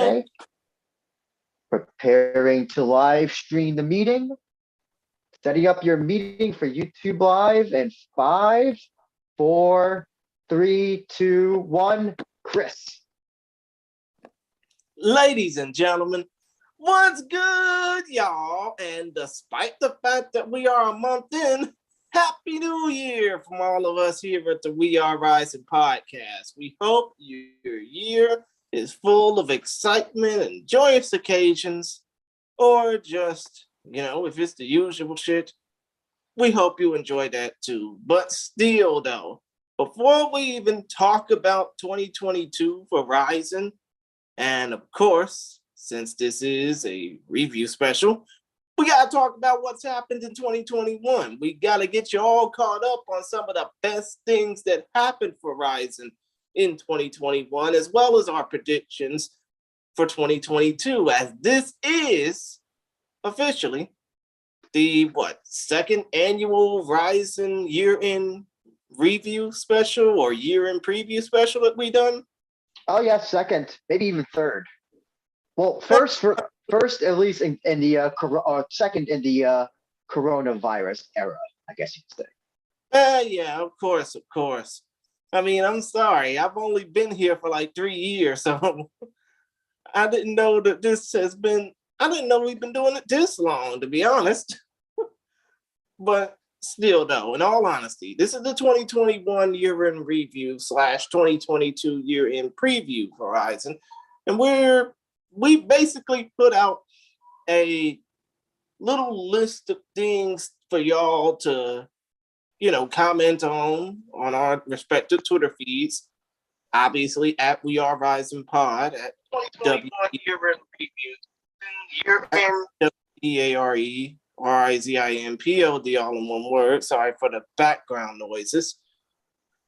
Okay. Preparing to live stream the meeting. Setting up your meeting for YouTube Live in 5, 4, 3, 2, 1. Chris. Ladies and gentlemen, what's good, y'all? And despite the fact that we are a month in, Happy New Year from all of us here at the We Are Rising podcast. We hope your year is full of excitement and joyous occasions, or just, if it's the usual shit, we hope you enjoy that too. But still, though, before we even talk about 2022 for Rizin, and of course, since this is a review special, we got to talk about what's happened in 2021. We got to get you all caught up on some of the best things that happened for Rizin in 2021, as well as our predictions for 2022, as this is officially the second annual Rizin year-end review special or year-end preview special that we done? Oh yeah, second, maybe even third. Well, first at least in the second in the coronavirus era, I guess you'd say. Yeah, of course. I mean, I'm sorry, I've only been here for like 3 years, so I didn't know that I didn't know we've been doing it this long, to be honest. But still, though, in all honesty, this is the 2021 year-end review / 2022 year-end preview for Rizin, and we basically put out a little list of things for y'all to, comment on our respective Twitter feeds. Obviously, at We Are Rizin Pod, at 2021 year-end preview, year-end WARERIZINPOD, all in one word. Sorry for the background noises.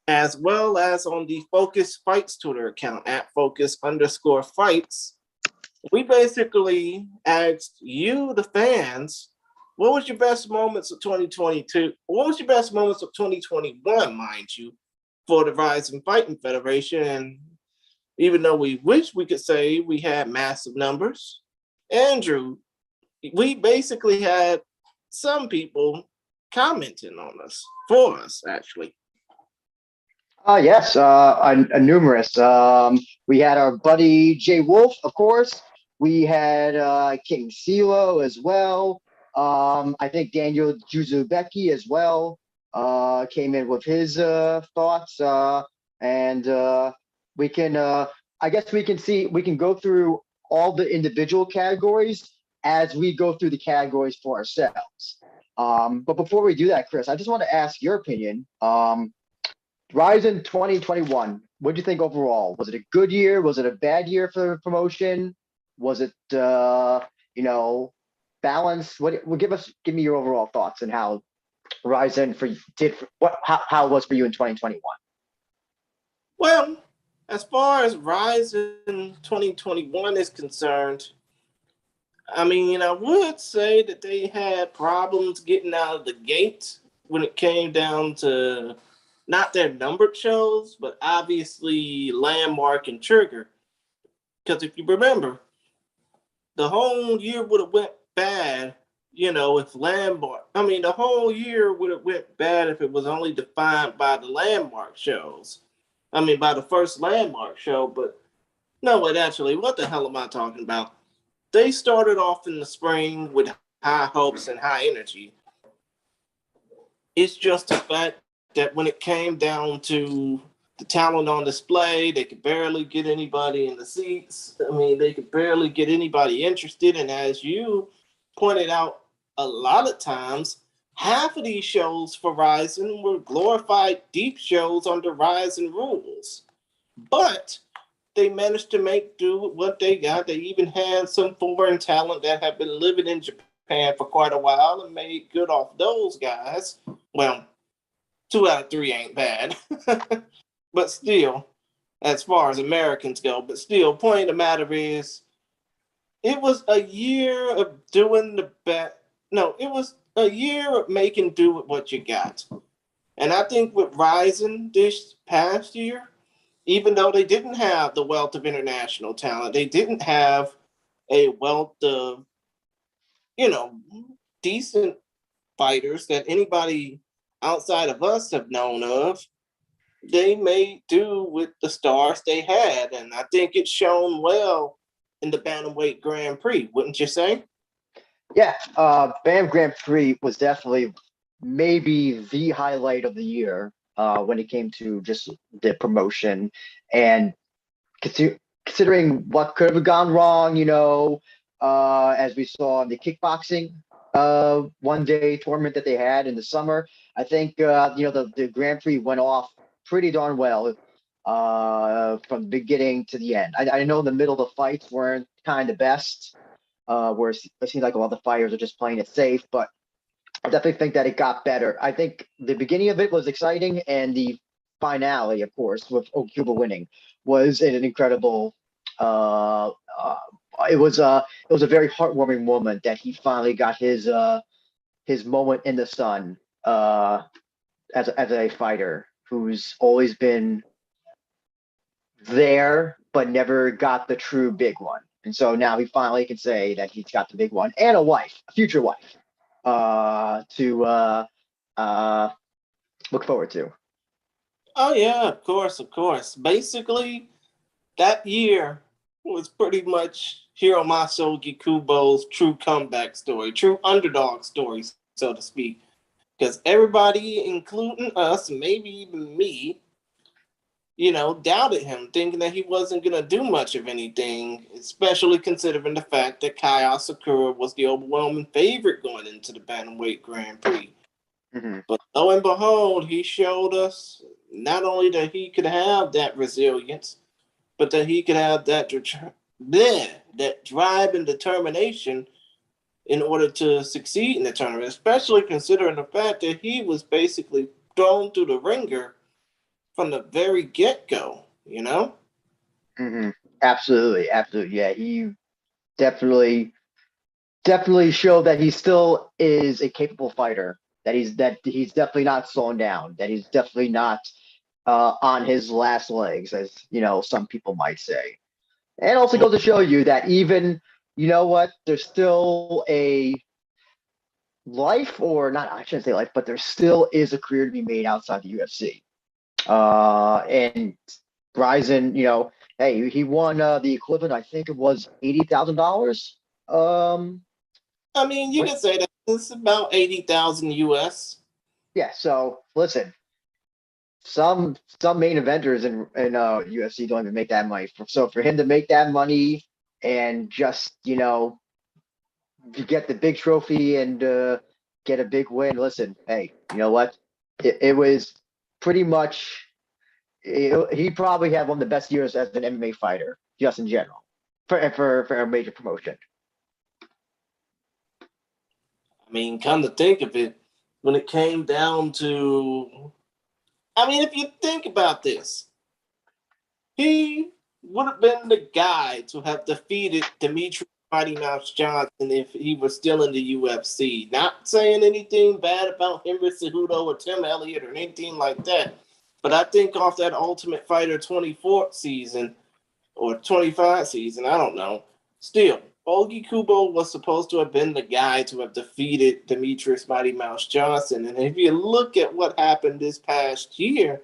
As well as on the Focus Fights Twitter account at Focus_Fights. We basically asked you, the fans, what was your best moments of 2022? What was your best moments of 2021, mind you, for the Rizin Fighting Federation? And even though we wish we could say we had massive numbers, Andrew, we basically had some people commenting on us, for us, actually. Yes, numerous. We had our buddy Jay Wolf, of course. We had King CeeLo as well. I think Daniel Juzubeki as well came in with his thoughts. And we can, I guess we can go through all the individual categories as we go through the categories for ourselves. But before we do that, Chris, I just want to ask your opinion. Rizin 2021, what do you think overall? Was it a good year? Was it a bad year for the promotion? Was it, balanced? Give me your overall thoughts and how Rizin how it was for you in 2021. Well, as far as Rizin 2021 is concerned, I mean, I would say that they had problems getting out of the gate when it came down to not their numbered shows, but obviously Landmark and Trigger. Because if you remember, the whole year would have went bad, if Landmark. I mean, the whole year would have went bad if it was only defined by the Landmark shows. I mean, by the first Landmark show, but no, wait, actually, what the hell am I talking about? They started off in the spring with high hopes and high energy. It's just the fact that when it came down to the talent on display, they could barely get anybody in the seats. I mean, they could barely get anybody interested. And as you pointed out a lot of times, half of these shows for Rizin were glorified deep shows under Rizin rules. But they managed to make do with what they got. They even had some foreign talent that had been living in Japan for quite a while and made good off those guys. Well, 2 out of 3 ain't bad. But still, as far as Americans go, point of the matter is, it was a year of doing the best. No, it was a year of making do with what you got. And I think with Rizin this past year, even though they didn't have the wealth of international talent, they didn't have a wealth of, you know, decent fighters that anybody outside of us have known of. They made do with the stars they had, and I think it's shown well in the Bantamweight Grand Prix, wouldn't you say? Yeah, Bam Grand Prix was definitely maybe the highlight of the year when it came to just the promotion and considering what could have gone wrong, as we saw in the kickboxing one day tournament that they had in the summer. I think the Grand Prix went off pretty darn well from the beginning to the end. I know in the middle the fights weren't kind of the best, where it seems like a lot of the fighters are just playing it safe, but I definitely think that it got better. I think the beginning of it was exciting, and the finale, of course, with Ogiekubo winning, was an incredible. Uh, uh, it was a very heartwarming moment that he finally got his moment in the sun as a fighter who's always been there but never got the true big one. And so now he finally can say that he's got the big one and a wife, a future wife, to uh, look forward to. Oh yeah, of course, of course. Basically, that year was pretty much Hiromasa Ogiekubo's true comeback story, true underdog story, so to speak. Because everybody, including us, maybe even me, doubted him, thinking that he wasn't going to do much of anything, especially considering the fact that Kai Asakura was the overwhelming favorite going into the Bantamweight Grand Prix. Mm-hmm. But lo and behold, he showed us not only that he could have that resilience, but that he could have that drive and determination in order to succeed in the tournament, especially considering the fact that he was basically thrown through the ringer from the very get-go. Mm-hmm. Absolutely, absolutely. Yeah, he definitely definitely showed that he still is a capable fighter. That he's definitely not slowing down. That he's definitely not on his last legs, as some people might say. And also goes to show you that even there's still a life, or not. I shouldn't say life, but there still is a career to be made outside the UFC. And Rizin, hey, he won the equivalent. I think it was $80,000. I mean, you can say that it's about 80,000 US. Yeah. So listen, some main eventers in UFC don't even make that money. So for him to make that money and just to get the big trophy and get a big win, listen, hey, you know what? It was pretty much. He probably had one of the best years as an MMA fighter, just in general, for a major promotion. I mean, come to think of it, when it came down to, I mean, if you think about this, he would have been the guy to have defeated Demetrius Mighty Mouse Johnson if he was still in the UFC. Not saying anything bad about Henry Cejudo or Tim Elliott or anything like that, but I think off that Ultimate Fighter 24 season or 25 season, I don't know. Still, Ogiekubo was supposed to have been the guy to have defeated Demetrius Mighty Mouse Johnson. And if you look at what happened this past year,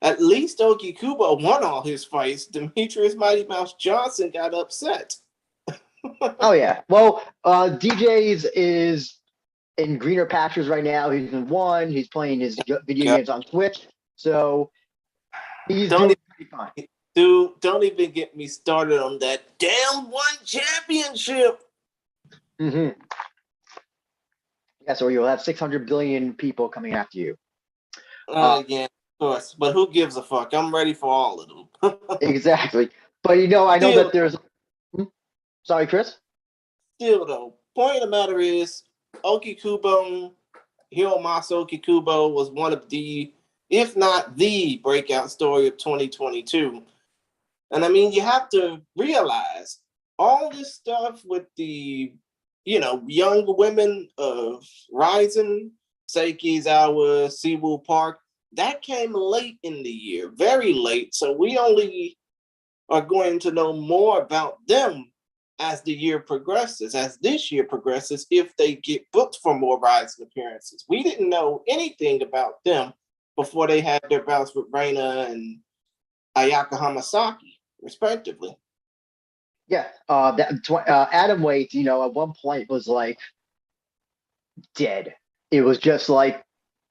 at least Ogiekubo won all his fights. Demetrius Mighty Mouse Johnson got upset. Oh yeah. Well, DJ's is in greener pastures right now. He's in one. He's playing his video games on Twitch, so he's Don't doing even, pretty fine. dude, don't even get me started on that damn one championship. Mm-hmm. Yeah, so you'll have 600 billion people coming after you. Yeah, of course. But who gives a fuck? I'm ready for all of them. Exactly. But I know that there's. Sorry, Chris. Still, though, point of the matter is, Ogiekubo, Hiromasa Ogiekubo was one of the, if not the breakout story of 2022. And I mean, you have to realize all this stuff with the, young women of Rizin, Seiki's Hour, Siwoo Park, that came late in the year, very late. So we only are going to know more about them as the year progresses, as this year progresses, if they get booked for more Rizin appearances. We didn't know anything about them before they had their bouts with Reina and Ayaka Hamasaki, respectively. Yeah, Adam Waite, at one point was like dead. It was just like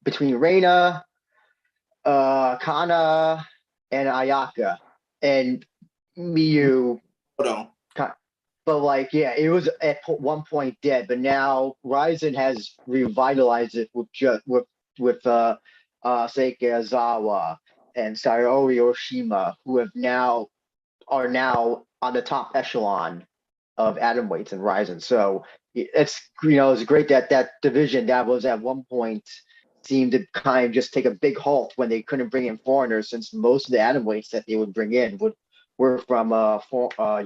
between Reina, Kana, and Ayaka, and Miyu. Hold on. But like, yeah, it was at one point dead, but now Rizin has revitalized it with Seikazawa and Sayori Oshima, who are now on the top echelon of atom weights and Rizin. So it's great that that division that was at one point seemed to kind of just take a big halt when they couldn't bring in foreigners, since most of the atom weights that they would bring in were from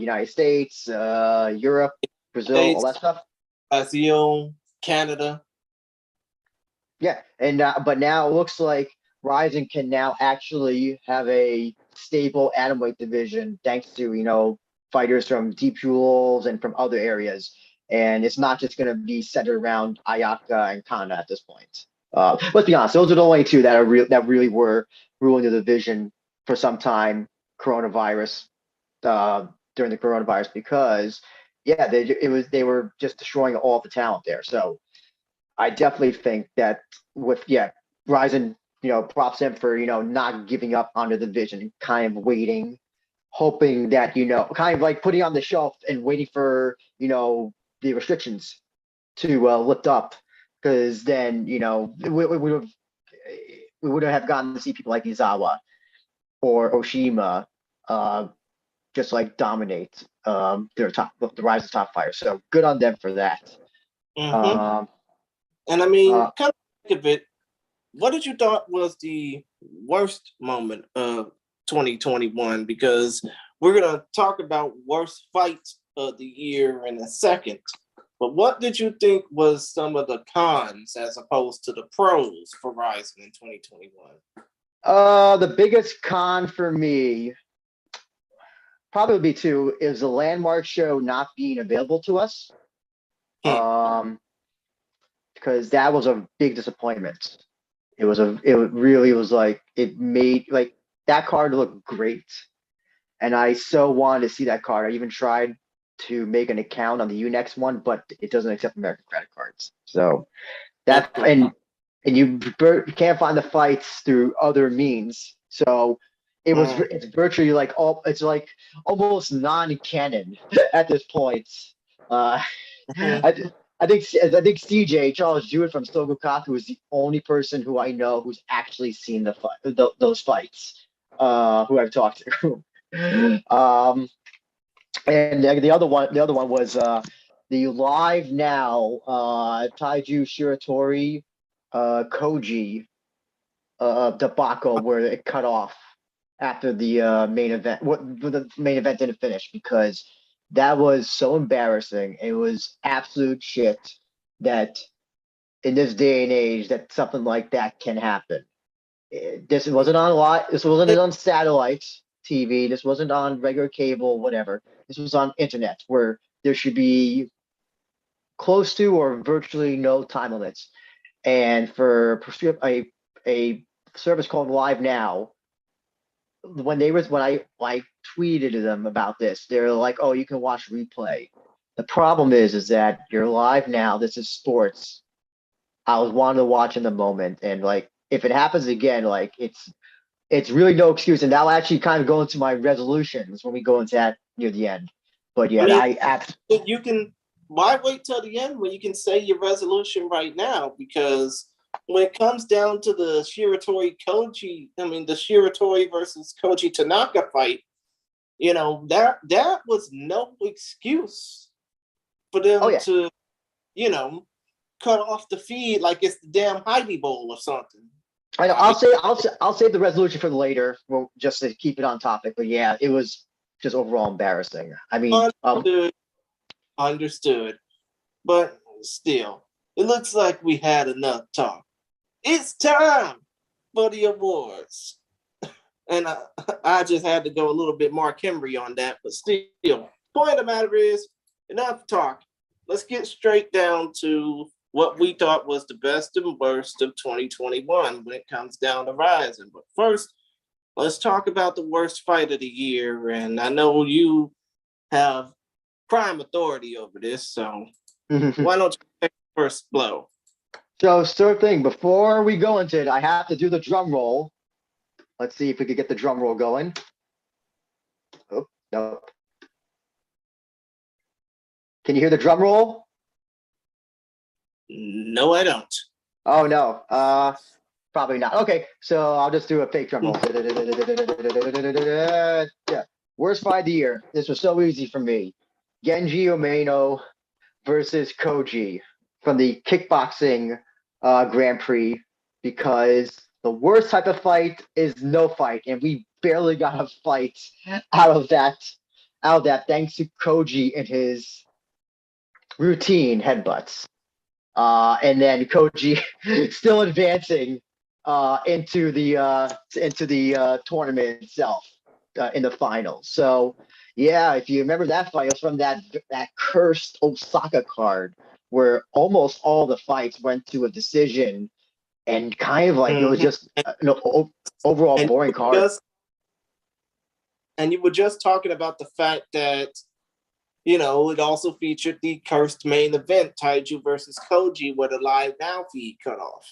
United States, Europe, Brazil, all that stuff. Brazil, Canada. Yeah, and but now it looks like Rizin can now actually have a stable atom weight division thanks to fighters from Deep Jewels and from other areas, and it's not just going to be centered around Ayaka and Kana at this point. Let's be honest; those are the only two that that really were ruling the division for some time. Coronavirus, during the coronavirus, because yeah, they were just destroying all the talent there. So I definitely think that Rizin, props him for not giving up on the division, kind of waiting, hoping that kind of like putting on the shelf and waiting for the restrictions to lift up, because then we would have gotten to see people like Izawa or Oshima just like dominate the Rizin top fighters. So good on them for that. Mm-hmm. And I mean, kind of think of it, what did you thought was the worst moment of 2021? Because we're going to talk about worst fights of the year in a second. But what did you think was some of the cons as opposed to the pros for Rizin in 2021? The biggest con for me probably would be is the landmark show not being available to us. Because that was a big disappointment. It really was like, it made like that card look great, and I so wanted to see that card. I even tried to make an account on the Unext one, but it doesn't accept American credit cards. So that and you can't find the fights through other means. So it's virtually like it's like almost non-canon at this point. I think CJ Charles Jewett from Sogokaku is the only person who I know who's actually seen those fights, who I've talked to. And the other one was the Live Now Taiju Shiratori Koji debacle, where it cut off after the main event. The main event didn't finish because that was so embarrassing. It was absolute shit that in this day and age that something like that can happen. This wasn't on satellite TV. This wasn't on regular cable, whatever. This was on internet, where there should be close to or virtually no time limits. And for a service called Live Now, when I tweeted to them about this, they're like, "Oh, you can watch replay." The problem is that you're live now. This is sports. I was wanting to watch in the moment, and like if it happens again, like it's really no excuse, and that'll actually kind of go into my resolutions when we go into that near the end. But yeah, you can. Why wait till the end when you can say your resolution right now? Because when it comes down to the Shiratori versus Koji Tanaka fight, that was no excuse for them to, cut off the feed like it's the damn Heidi Bowl or something. I'll save the resolution for later, just to keep it on topic. But yeah, it was just overall embarrassing. I mean, understood. But still, it looks like we had enough talk. It's time for the awards. And I just had to go a little bit Mark Henry on that, but still, point of the matter is, enough talk. Let's get straight down to what we thought was the best and worst of 2021 when it comes down to Rizin. But first, let's talk about the worst fight of the year. And I know you have prime authority over this, so why don't you take the first blow? So, third thing, before we go into it, I have to do the drum roll. Let's see if we could get the drum roll going. Oh, no. Can you hear the drum roll? No, I don't. Oh, no. Probably not. Okay, so I'll just do a fake drum roll. Yeah. Worst fight of the year. This was so easy for me. Genji Omeno versus Koji from the kickboxing Grand Prix, because the worst type of fight is no fight, and we barely got a fight out of that thanks to Koji and his routine headbutts. And then Koji still advancing into the tournament itself in the finals. So yeah, if you remember that fight, it was from that cursed Osaka card where almost all the fights went to a decision, and kind of like it was just overall boring card. And you were just talking about the fact that, it also featured the cursed main event, Taiju versus Koji, where the live now feed cut off.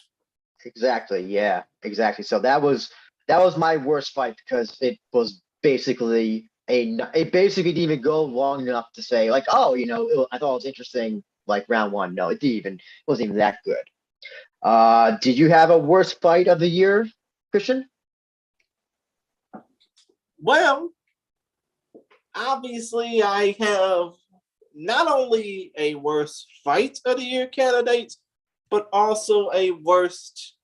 Exactly. Yeah. Exactly. So that was my worst fight, because it was basically it basically didn't even go long enough to say like, oh, I thought it was interesting like round one. No, it wasn't even that good. Did you have a worst fight of the year, Christian? Well, obviously, I have not only a worst fight of the year candidate, but also a worst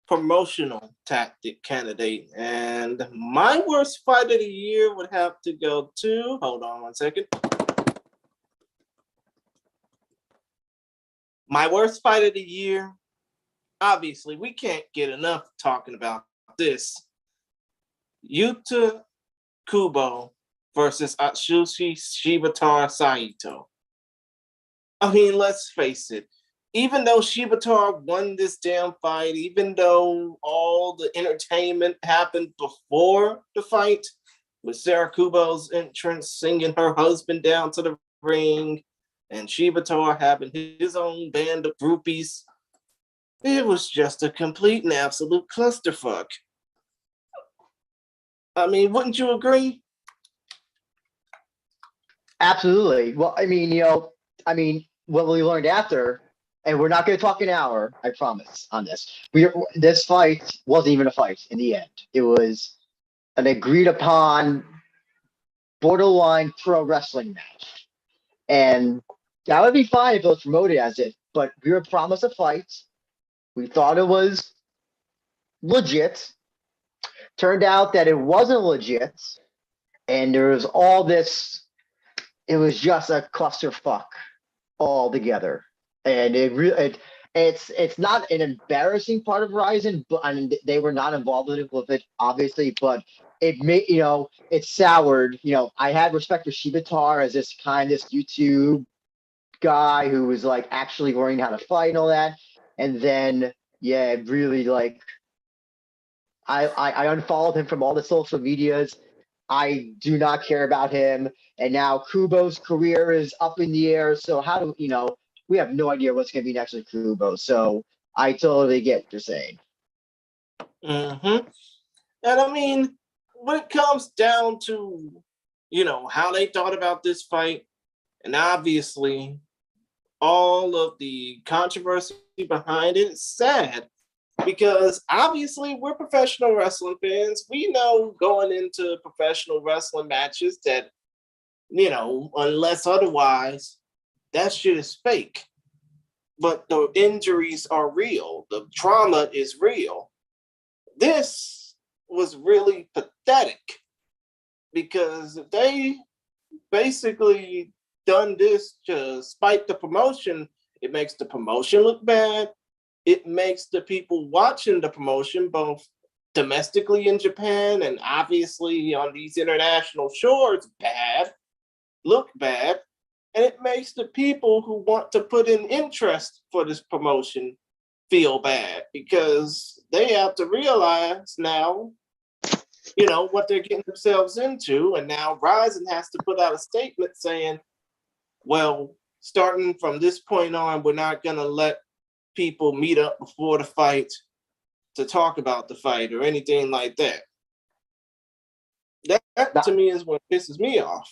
promotional tactic candidate. And my worst fight of the year would have to go to, hold on one second. My worst fight of the year, obviously, we can't get enough talking about this. Kubo versus Atsushi Shiratori Saito. I mean, let's face it. Even though Shiratori won this damn fight, even though all the entertainment happened before the fight, with Sarah Kubo's entrance singing her husband down to the ring, and Shiratori having his own band of groupies, it was just a complete and absolute clusterfuck. I mean, wouldn't you agree? Absolutely. Well, I mean, what we learned after, and we're not going to talk an hour, I promise, on this. This fight wasn't even a fight in the end. It was an agreed upon borderline pro wrestling match. And that would be fine if it was promoted as it, but we were promised a fight. We thought it was legit. Turned out that it wasn't legit. And there was all this, it was just a clusterfuck altogether. And it's not an embarrassing part of Rizin, but they were not involved with it, obviously, but it made, it soured. I had respect for Shiratori as this YouTube guy who was like actually learning how to fight and all that. And then, yeah, really like, I unfollowed him from all the social medias. I do not care about him. And now Kubo's career is up in the air. So how do we have no idea what's going to be next with Kubo. So I totally get what you're saying. Mm-hmm. And I mean, when it comes down to, how they thought about this fight, and obviously all of the controversy behind it, it's sad. Because obviously we're professional wrestling fans. We know going into professional wrestling matches that, unless otherwise, that shit is fake. But the injuries are real. The trauma is real. This was really pathetic, because if they basically done this to spite the promotion, it makes the promotion look bad. it makes the people watching the promotion, both domestically in Japan and obviously on these international shores, look bad. And it makes the people who want to put in interest for this promotion feel bad because they have to realize now, what they're getting themselves into. And now Rizin has to put out a statement saying, well, starting from this point on, we're not going to let people meet up before the fight to talk about the fight or anything like that. That to me is what pisses me off.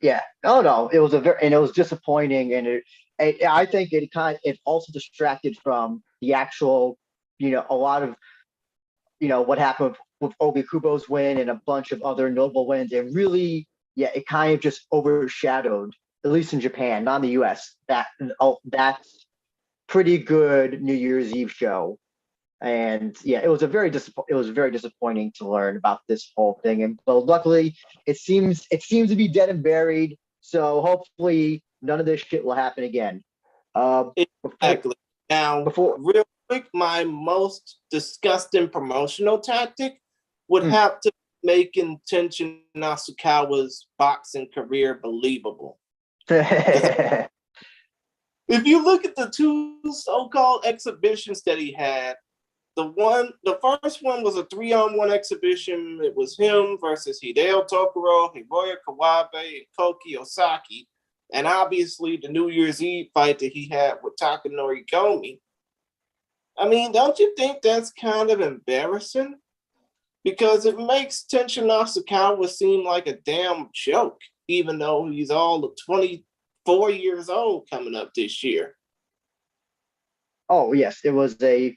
Yeah. Oh no, it was it was disappointing, and I think it also distracted from the actual, a lot of, what happened with Ogiekubo's win and a bunch of other notable wins. It really, it kind of just overshadowed, at least in Japan, not in the U.S. That's pretty good New Year's Eve show. And it was very disappointing to learn about this whole thing. And but luckily, it seems to be dead and buried. So hopefully, none of this shit will happen again. Exactly. Real quick, my most disgusting promotional tactic would have to make Tenshin Nasukawa's boxing career believable. If you look at the two so-called exhibitions that he had, the first one was a 3-on-1 exhibition. It was him versus Hideo Tokoro, Hiroya Kawabe, and Koki Osaki. And obviously the New Year's Eve fight that he had with Takanori Gomi. I mean, don't you think that's kind of embarrassing? Because it makes Tenshin Nasukawa seem like a damn joke, even though he's all of 24 years old coming up this year. Oh, yes. The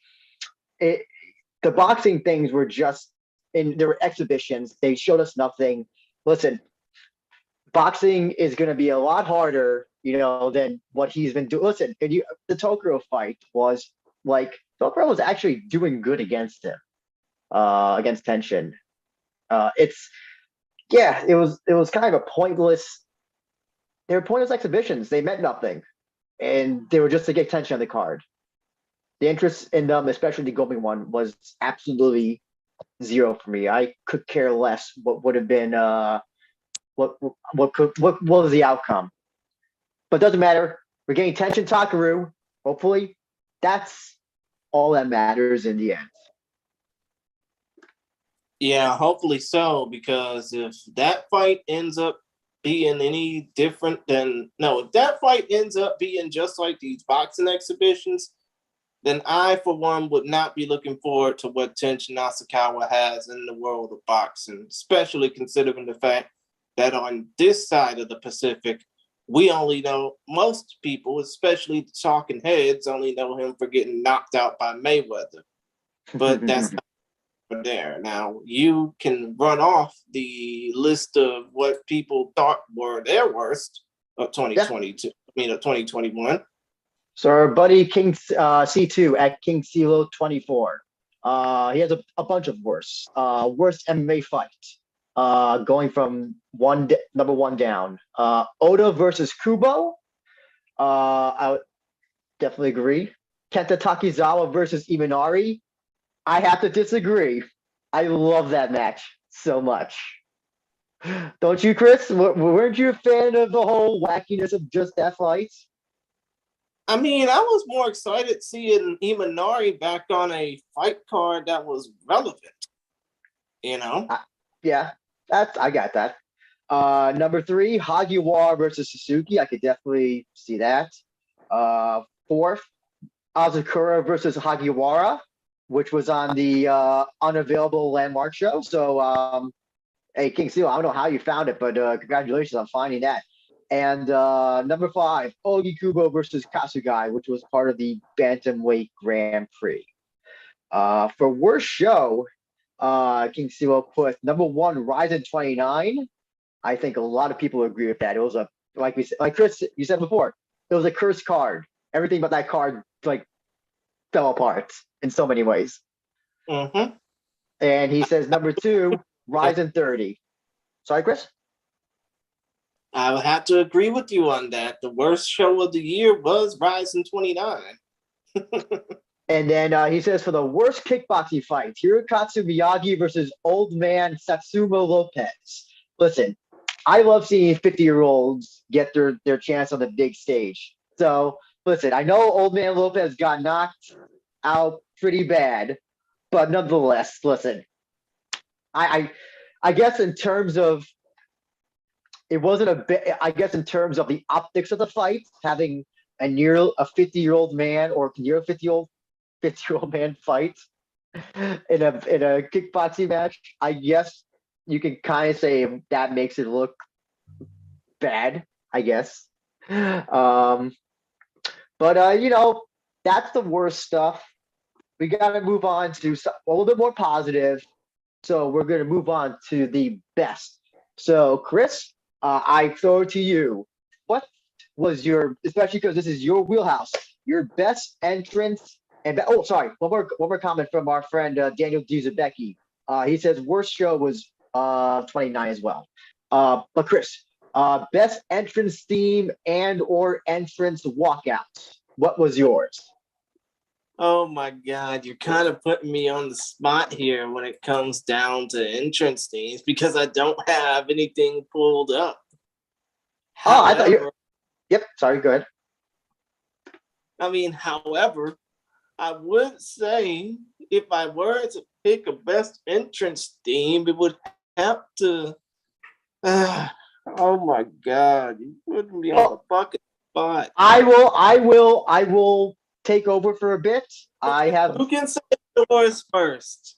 boxing things were just there were exhibitions. They showed us nothing. Listen, boxing is going to be a lot harder, than what he's been doing. Listen, the Tokoro fight was like, Tokoro was actually doing good against him, against Tenshin. It was kind of a pointless. They were pointless exhibitions. They meant nothing, and they were just to get Tenshin on the card. The interest in them, especially the Gomi one, was absolutely zero for me. I could care less what would have been what was the outcome. But it doesn't matter. We're getting Tenshin Takaru. Hopefully, that's all that matters in the end. Yeah, hopefully so, because if that fight ends up being any different if that fight ends up being just like these boxing exhibitions, then I, for one, would not be looking forward to what Tenshin Nasukawa has in the world of boxing, especially considering the fact that on this side of the Pacific, we only know, most people, especially the talking heads, only know him for getting knocked out by Mayweather. But that's not there. Now, you can run off the list of what people thought were their worst of 2022, of 2021. So our buddy King C2 at King CeeLo 24. He has a bunch of worst MMA fight. Going from number one down. Oda versus Kubo. I would definitely agree. Kenta Takizawa versus Imanari. I have to disagree. I love that match so much. Don't you, Chris? Weren't you a fan of the whole wackiness of just that fight? I mean, I was more excited seeing Imanari back on a fight card that was relevant. Yeah, I got that. Number 3, Hagiwar versus Suzuki. I could definitely see that. 4th, Azakura versus Hagiwara, which was on the unavailable landmark show. So, hey, King Seal, I don't know how you found it, but congratulations on finding that. And number 5, Ogiekubo versus Kasugai, which was part of the Bantamweight Grand Prix. For worst show, King Silo put number 1, Rizin 29. I think a lot of people agree with that. It was like Chris, you said before, it was a cursed card. Everything about that card fell apart in so many ways. Mm-hmm. And he says number 2, Rizin 30. Sorry, Chris? I would have to agree with you on that. The worst show of the year was Rizin 29. And then he says for the worst kickboxing fight, Hirokatsu Miyagi versus old man Satsumo Lopez. Listen, I love seeing 50-year-olds get their chance on the big stage. So listen, I know old man Lopez got knocked out pretty bad, but nonetheless, listen, I I guess in terms of it wasn't a bit. I guess in terms of the optics of the fight, having a 50-year-old man or near a 50-year old man fight in a kickboxing match, I guess you can kind of say that makes it look bad. I guess, um, but that's the worst stuff. We got to move on to a little bit more positive. So we're going to move on to the best. So Chris, I throw it to you. What was especially because this is your wheelhouse, your best entrance? And oh, sorry, one more comment from our friend Daniel Duzabecki. He says worst show was 29 as well. But Chris, best entrance theme and or entrance walkouts. What was yours? Oh my God, you're kind of putting me on the spot here when it comes down to entrance themes because I don't have anything pulled up. Oh, I thought you. Yep. Sorry. Go ahead. However, I would say if I were to pick a best entrance theme, it would have to. Oh my God, you putting me on the bucket spot. I will take over for a bit. Who can say yours first?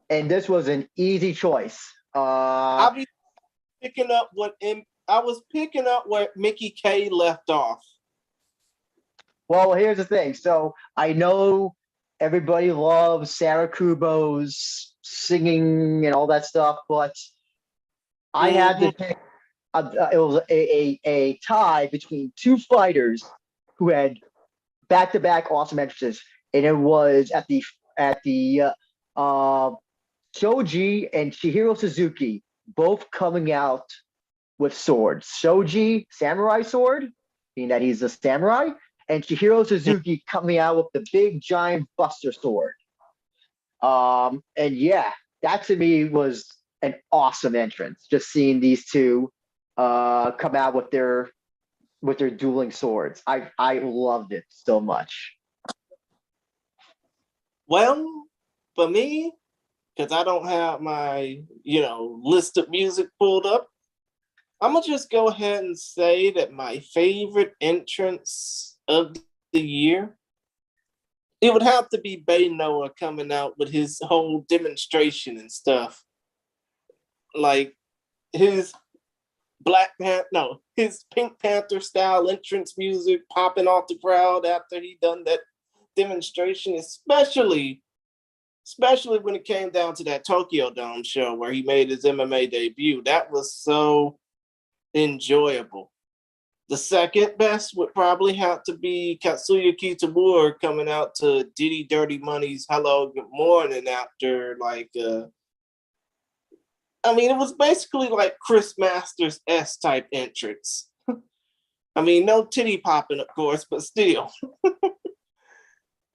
And this was an easy choice. I'll be picking up I was picking up where Mickey K left off. Well, here's the thing. So I know everybody loves Sarah Kubo's singing and all that stuff, but I had to pick. It was a tie between two fighters who had back-to-back awesome entrances, and it was at the Shoji and Chihiro Suzuki both coming out with swords. Shoji, samurai sword, being that he's a samurai, and Chihiro Suzuki coming out with the big giant buster sword. And yeah, that to me was an awesome entrance. Just seeing these two come out with their dueling swords. I loved it so much. Well, for me, because I don't have my list of music pulled up, I'm gonna just go ahead and say that my favorite entrance of the year, it would have to be Bay Noah coming out with his whole demonstration and stuff. Like his his Pink Panther style entrance music popping off the crowd after he done that demonstration, especially when it came down to that Tokyo Dome show where he made his MMA debut. That was so enjoyable. The second best would probably have to be Katsuya Kitamura coming out to Diddy Dirty Money's Hello Good Morning after it was basically like Chris Masters S type entrance. No titty popping, of course, but still.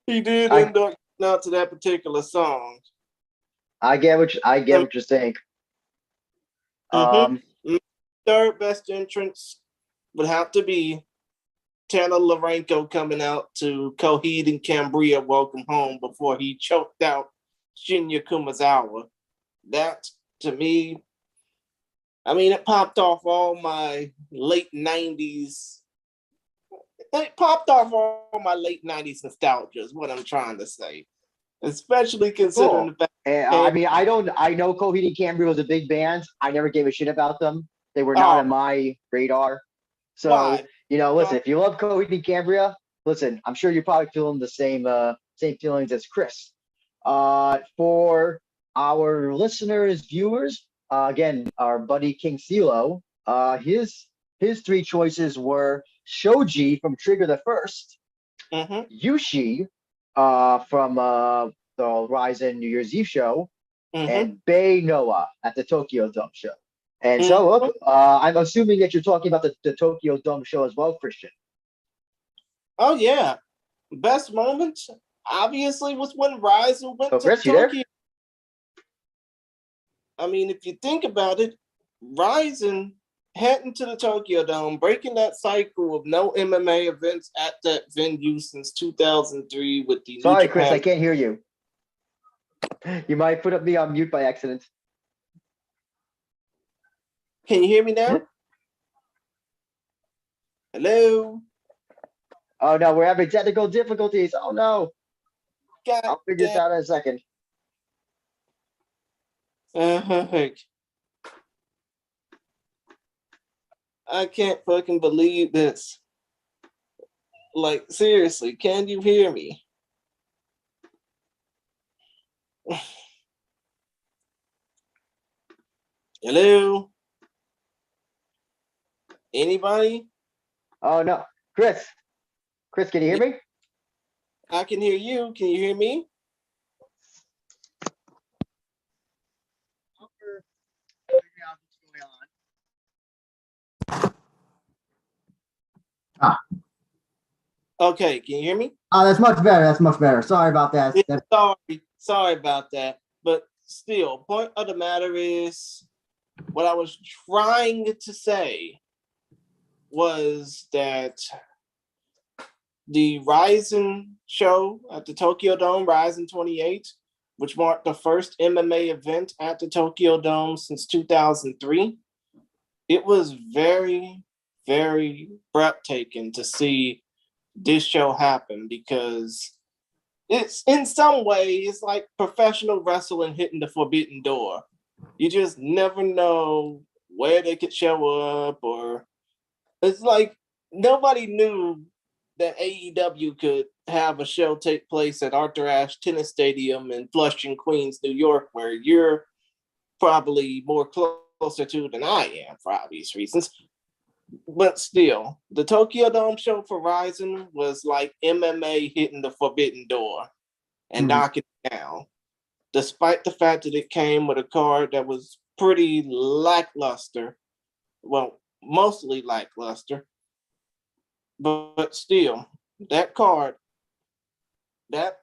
He did end up out to that particular song. I get what you're saying. Third best entrance would have to be Tanner Larenko coming out to Coheed and Cambria Welcome Home before he choked out Shinya Kumazawa. That, to me, it popped off all my late 90s. It popped off all my late 90s nostalgia is what I'm trying to say. Especially considering the fact I know Coheed and Cambria was a big band. I never gave a shit about them. They were not on my radar. So, why? Listen, if you love Coheed and Cambria, listen, I'm sure you're probably feeling the same feelings as Chris. For our listeners, viewers, again, our buddy King CeeLo, his three choices were Shoji from Trigger the First, Yushi from the Rizin New Year's Eve show, and Bay Noah at the Tokyo Dome show. And so I'm assuming that you're talking about the Tokyo Dome show as well, Christian. Oh, yeah. Best moments? obviously was when Rizin went to Chris, you Tokyo. there? I mean, if you think about it, Rizin heading to the Tokyo Dome, breaking that cycle of no MMA events at that venue since 2003 with the Sorry, New Chris, Japan. I can't hear you. You might put me on mute by accident. Can you hear me now? Hello? Oh no, we're having technical difficulties. Oh no. God I'll figure this out in a second. I can't fucking believe this. Like, seriously, can you hear me? Hello? Anybody? Oh no. Chris, can you hear me? I can hear you. Can you hear me? Okay, can you hear me? That's much better. That's much better. Sorry about that. Yeah, sorry about that. But still, point of the matter is, what I was trying to say was that the Rizin show at the Tokyo Dome, Rizin 28, which marked the first MMA event at the Tokyo Dome since 2003, it was very, very breathtaking to see this show happen, because it's, in some way, it's like professional wrestling hitting the forbidden door. You just never know where they could show up, or it's like nobody knew that AEW could have a show take place at Arthur Ashe Tennis Stadium in Flushing, Queens, New York, where you're probably more closer to than I am for obvious reasons. But still, the Tokyo Dome show for Rizin was like MMA hitting the forbidden door and knocking it down, despite the fact that it came with a card that was pretty lackluster. Well, mostly lackluster. But still, that card, that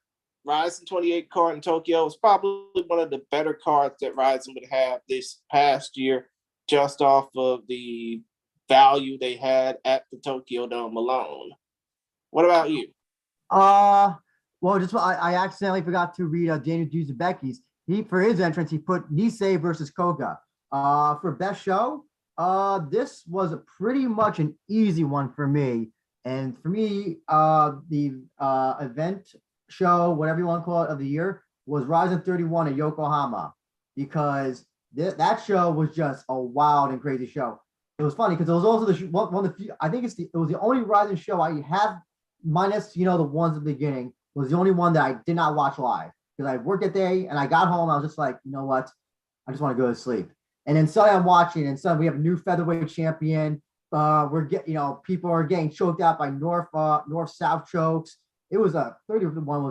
Rizin 28 card in Tokyo was probably one of the better cards that Rizin would have this past year, just off of the value they had at the Tokyo Dome alone. What about you? Well, just I accidentally forgot to read Daniel Duzebecki's. For his entrance, he put Nisei versus Koga. For best show, this was pretty much an easy one for me. And for me, the event show, whatever you want to call it, of the year was Rizin 31 at Yokohama, because that show was just a wild and crazy show. It was funny because it was also one of the few, I think it was the only Rizin show I had, minus the ones at the beginning, was the only one that I did not watch live, because I worked that day and I got home. I was just like, you know what? I just want to go to sleep. And then suddenly I'm watching, and suddenly we have a new featherweight champion. People are getting choked out by north-south chokes. It was 31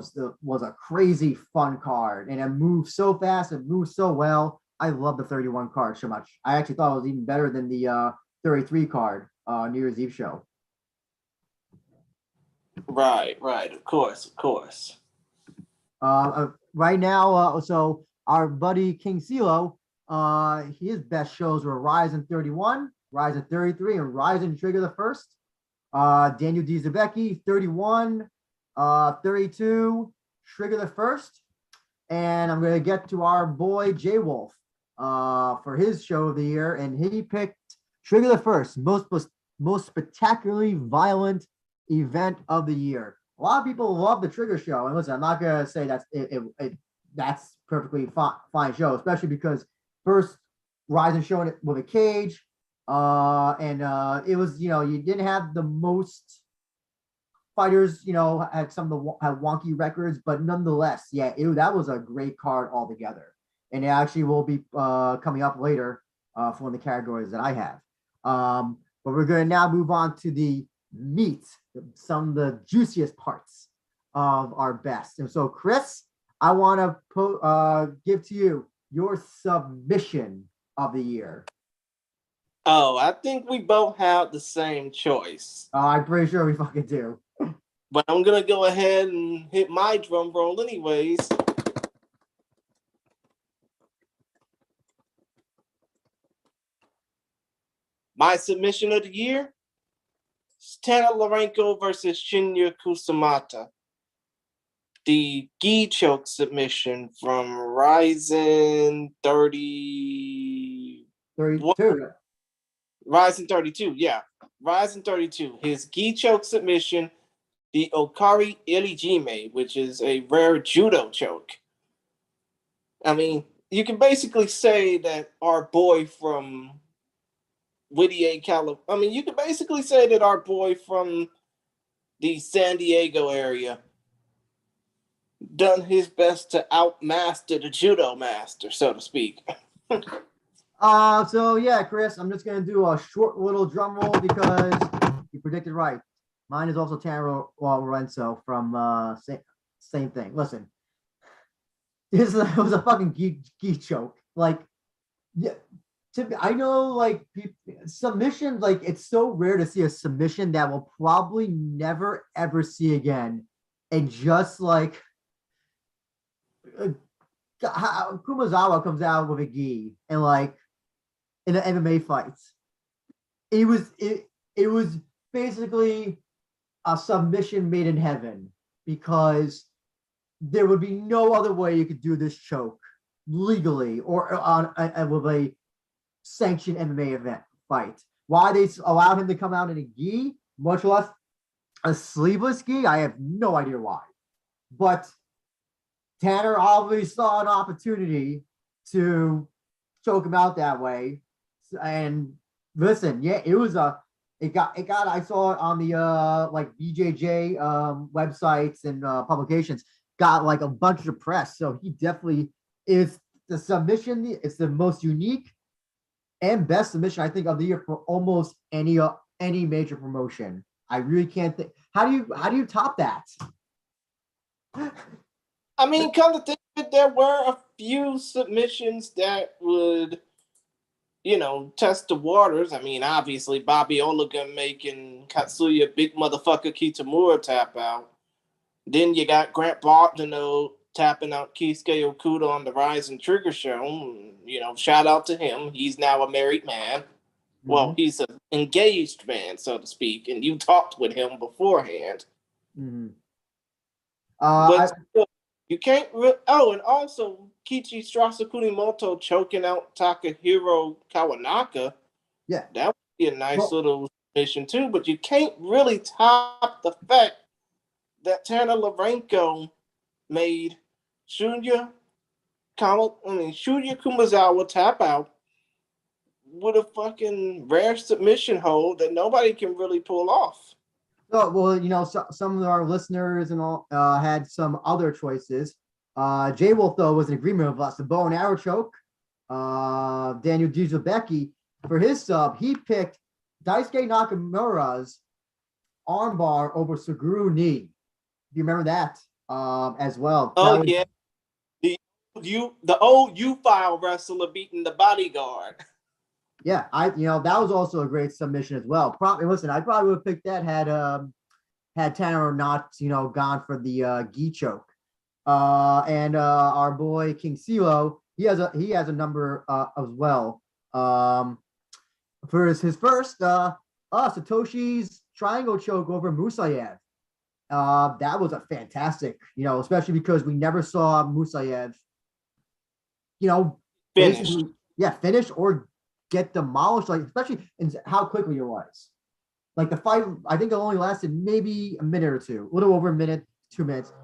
was a crazy fun card, and it moved so fast, it moved so well. I love the 31 card so much. I actually thought it was even better than the 33 card New Year's Eve show. Right, of course. Right now, so our buddy King CeeLo, his best shows were Rizin 31, Rizin 33, and Rizin Trigger the First. Daniel D. Zabecki, 31, 32, Trigger the First. And I'm going to get to our boy J Wolf for his show of the year, and he picked Trigger the First, most spectacularly violent event of the year. A lot of people love the Trigger show, and listen, I'm not going to say that's perfectly fine show, especially because first Rizin showing it with a cage, and it was, you didn't have the most fighters, had some of the had wonky records, but nonetheless, yeah, that was a great card altogether. And it actually will be coming up later for one of the categories that I have. But we're going to now move on to the meat, some of the juiciest parts of our best. And so, Chris, I want to give to you your submission of the year. Oh, I think we both have the same choice. I'm pretty sure we fucking do. But I'm gonna go ahead and hit my drum roll anyways. My submission of the year is Tanarenko versus Shinya Kusumata. The gi choke submission from Rizin 32. Rizin 32, yeah. Rizin 32. His gi choke submission, the Okari Ilijime, which is a rare judo choke. I mean, you can basically say that our boy from Whittier, California. I mean, you can basically say that our boy from the San Diego area done his best to outmaster the judo master, so to speak. So yeah, Chris, I'm just gonna do a short little drum roll because you predicted right. Mine is also Tanner Lorenzo from same thing. Listen, this was a fucking geek choke. Like, yeah, I know like submission, like it's so rare to see a submission that we'll probably never ever see again, and just like Kumazawa comes out with a gi and like in the MMA fights, it was basically a submission made in heaven because there would be no other way you could do this choke legally or on with a sanctioned MMA event fight. Why they allowed him to come out in a gi, much less a sleeveless gi, I have no idea why. But Tanner obviously saw an opportunity to choke him out that way. And listen, yeah, it got I saw it on the like BJJ websites and publications, got like a bunch of press. So he definitely is the submission. It's the most unique and best submission I think of the year for almost any major promotion. I really can't think. How do you top that? I mean, come to think of it, there were a few submissions that would, test the waters. I mean, obviously, Bobby Olaga making Katsuya Big Motherfucker Kitamura tap out. Then you got Grant Bogdano tapping out Keisuke Okuda on the Rise and Trigger show. Shout out to him. He's now a married man. Mm-hmm. Well, he's an engaged man, so to speak, and you talked with him beforehand. Mm-hmm. But you can't and also Kichi Strasa Kunimoto choking out Takahiro Kawanaka. Yeah. That would be a nice little mission too, but you can't really top the fact that Tanner Larenko made Shunya Kumazawa tap out with a fucking rare submission hold that nobody can really pull off. Oh, well, some of our listeners and all had some other choices. J Wolf, though, was in agreement with us. The bow and arrow choke. Daniel Dizabeki, for his sub, he picked Daisuke Nakamura's armbar over Suguru knee. Do you remember that as well? Oh, yeah. The old U-File wrestler beating the bodyguard. Yeah, that was also a great submission as well. Listen, I probably would have picked that had Tanner not, gone for the gi choke. And our boy King CeeLo, he has a number as well. For his first Satoshi's triangle choke over Musayev. That was a fantastic, especially because we never saw Musayev, finish or get demolished, like especially in how quickly it was. Like the fight, I think it only lasted maybe a minute or two, a little over a minute, 2 minutes.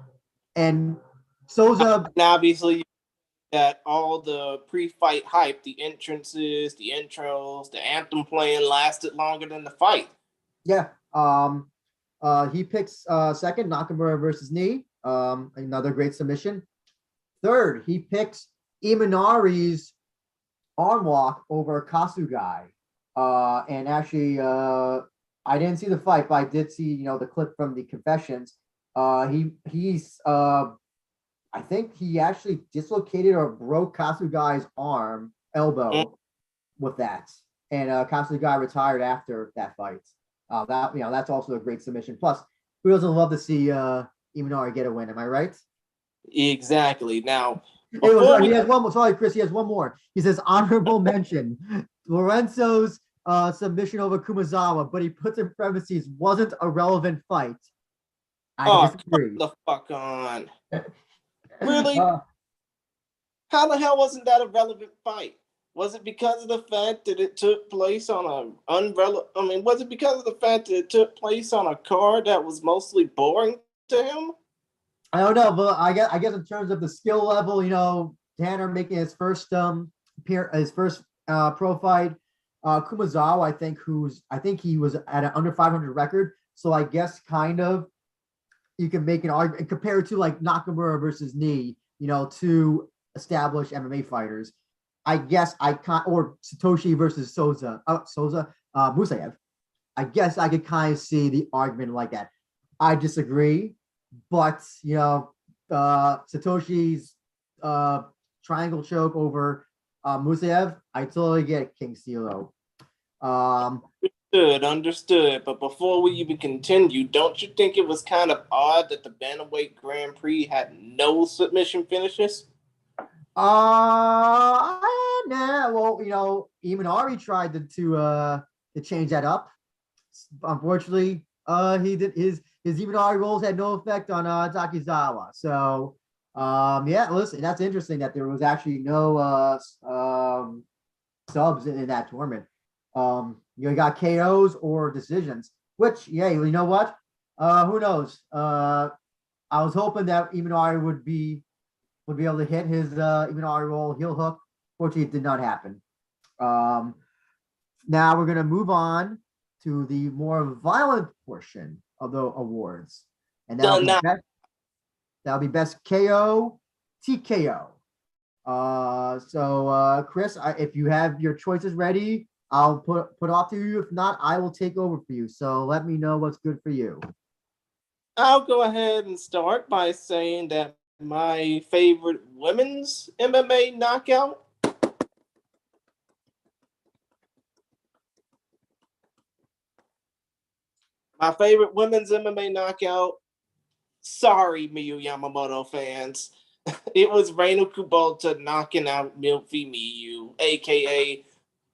And Souza, and obviously that all the pre-fight hype, the entrances, the intros, the anthem playing lasted longer than the fight. Yeah. He picks second, Nakamura versus Knee. Another great submission. Third, he picks Imanari's arm lock over Kasugai. And actually, I didn't see the fight, but I did see, the clip from the confessions. He's I think he actually dislocated or broke Kasugai's elbow with that. And Kasugai retired after that fight. That's also a great submission. Plus, who doesn't love to see Imanari get a win? Am I right? Exactly. Now, Hey, before he we has one more. Sorry, Chris. He has one more. He says honorable mention Lorenzo's submission over Kumazawa, but he puts in parentheses wasn't a relevant fight. I disagree. come the fuck on. Really? Uh, How the hell wasn't that a relevant fight? Was it because of the fact that it took place on a was it because of the fact that it took place on a card that was mostly boring to him? I don't know, but I guess in terms of the skill level, Tanner making his first pro fight, Kumazawa, I think he was at an under 500 record, so I guess kind of you can make an argument compared to like Nakamura versus Nii, two established MMA fighters. I guess I can't, or Satoshi versus Musayev. I guess I could kind of see the argument like that. I disagree, but Satoshi's triangle choke over Musayev, I totally get King CeeLo. Understood. But before we even continue, don't you think it was kind of odd that the Bantamweight Grand Prix had no submission finishes? Well, Imanari tried to change that up. Unfortunately, he did his Imanari rolls had no effect on Takizawa. So, listen, that's interesting that there was actually no subs in that tournament. You got KOs or decisions, which, you know what? Who knows? I was hoping that Imanari would be able to hit his Imanari roll heel hook. Fortunately, it did not happen. Now we're going to move on to the more violent portion of the awards. And that'll be best KO, TKO. Chris, if you have your choices ready, I'll put off to you. If not, I will take over for you. So let me know what's good for you. I'll go ahead and start by saying that my favorite women's MMA knockout sorry, Miyu Yamamoto fans, it was Reino Kubota knocking out Milfy Miyu, aka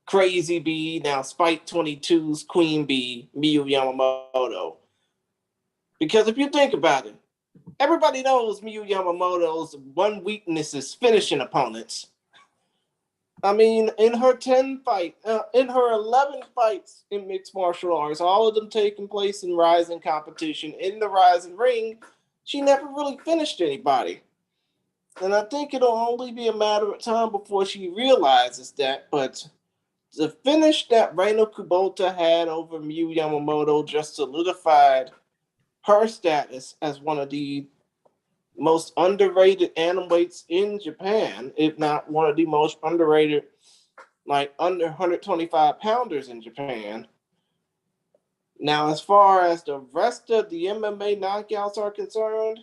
Crazy Bee, now Spike 22's Queen Bee, Miyu Yamamoto. Because if you think about it, everybody knows Miyu Yamamoto's one weakness is finishing opponents. I mean, in her 11 fights in mixed martial arts, all of them taking place in Rizin competition, in the Rizin ring, she never really finished anybody. And I think it'll only be a matter of time before she realizes that. But the finish that Reino Kubota had over Miyu Yamamoto just solidified her status as one of the most underrated atomweights in Japan, if not one of the most underrated, like under 125 pounders in Japan. Now, as far as the rest of the MMA knockouts are concerned,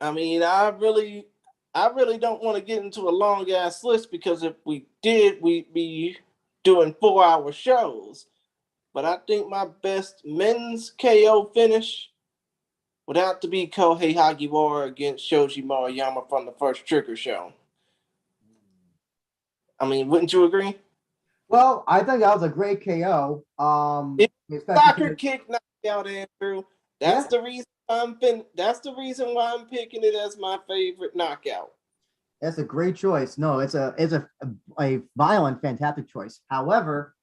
I mean, I really don't want to get into a long ass list because if we did, we'd be doing 4-hour shows. But I think my best men's KO finish would have to be Kohei Hagiwara against Shoji Maruyama from the first Trigger show. I mean, wouldn't you agree? Well, I think that was a great KO. Soccer kick knockout, Andrew. That's the reason That's the reason why I'm picking it as my favorite knockout. That's a great choice. No, it's a violent, fantastic choice. However,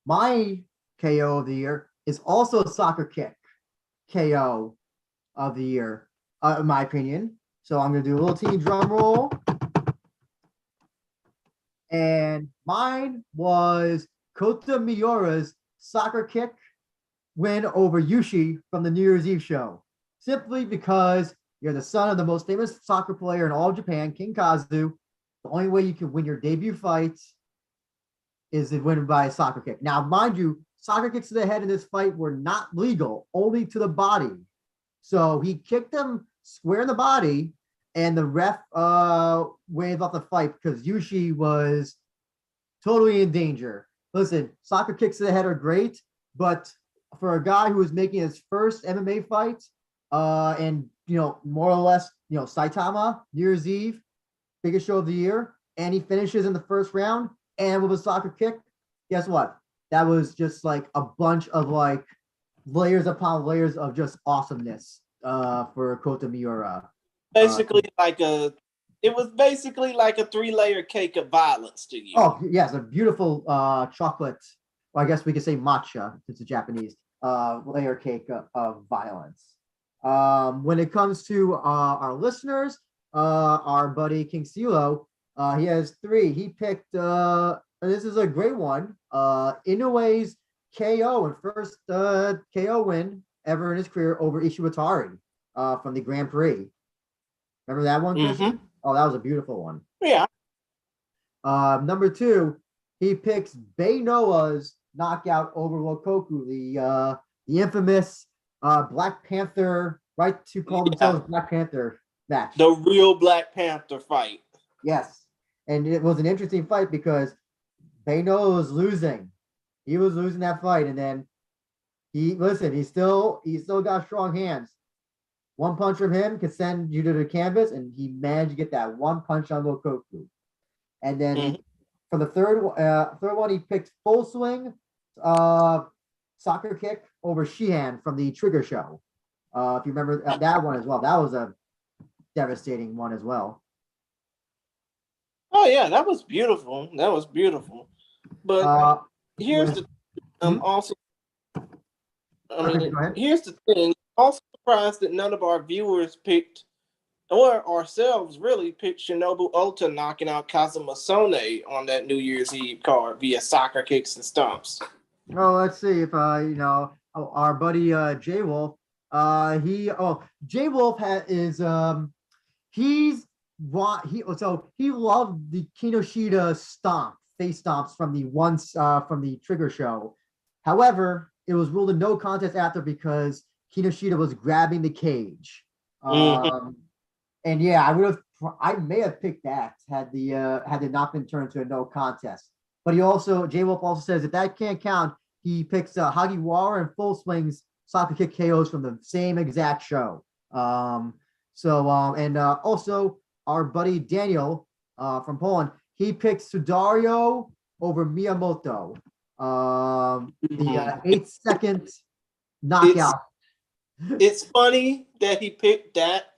my KO of the year is also a soccer kick KO of the year, in my opinion. So I'm gonna do a little teeny drum roll. And mine was Kota Miura's soccer kick win over Yushi from the New Year's Eve show. Simply because you're the son of the most famous soccer player in all of Japan, King Kazu. The only way you can win your debut fight is to win by a soccer kick. Now, mind you, soccer kicks to the head in this fight were not legal, only to the body. So he kicked him square in the body, and the ref waved off the fight because Yushi was totally in danger. Listen, soccer kicks to the head are great, but for a guy who was making his first MMA fight, and more or less, Saitama, New Year's Eve, biggest show of the year, and he finishes in the first round and with a soccer kick. Guess what? That was just like a bunch of like layers upon layers of just awesomeness for Kota Miura. Basically, it was basically like a 3-layer cake of violence to you. Oh yes, a beautiful chocolate. Well, I guess we could say matcha, since it's Japanese. Layer cake of violence. When it comes to our listeners, our buddy King Silo, he has 3. He picked, this is a great one, Inoue's KO and first KO win ever in his career over Ishiwatari from the Grand Prix. Remember that one, Christian? Mm-hmm. Oh, that was a beautiful one. Yeah. Number 2, he picks Beinoa's knockout over Wokoku, the infamous Black Panther, right to call themselves Black Panther match. The real Black Panther fight. Yes. And it was an interesting fight because Beinoa was losing. He was losing that fight. And then he still got strong hands. One punch from him could send you to the canvas, and he managed to get that one punch on Wokoku. And then for the third one, he picked full swing soccer kick over Sheehan from the Trigger Show. If you remember that one as well, that was a devastating one as well. Oh yeah, that was beautiful. That was beautiful. But here's the also. Here's the thing. Also surprised that none of our viewers picked, or ourselves really picked, Shinobu Ota knocking out Kazuma Sone on that New Year's Eve card via soccer kicks and stomps. Oh, let's see if our buddy J Wolf. J Wolf he loved the Kinoshita face stomps from the Trigger Show. However, it was ruled a no contest after because Kinoshita was grabbing the cage. And yeah, I may have picked that had it not been turned to a no contest. But J Wolf also says if that can't count, he picks Hagiwar and full swings soccer kick KOs from the same exact show. Also our buddy Daniel from Poland, he picks Sudario over Miyamoto. The 8-second knockout. It's funny that he picked that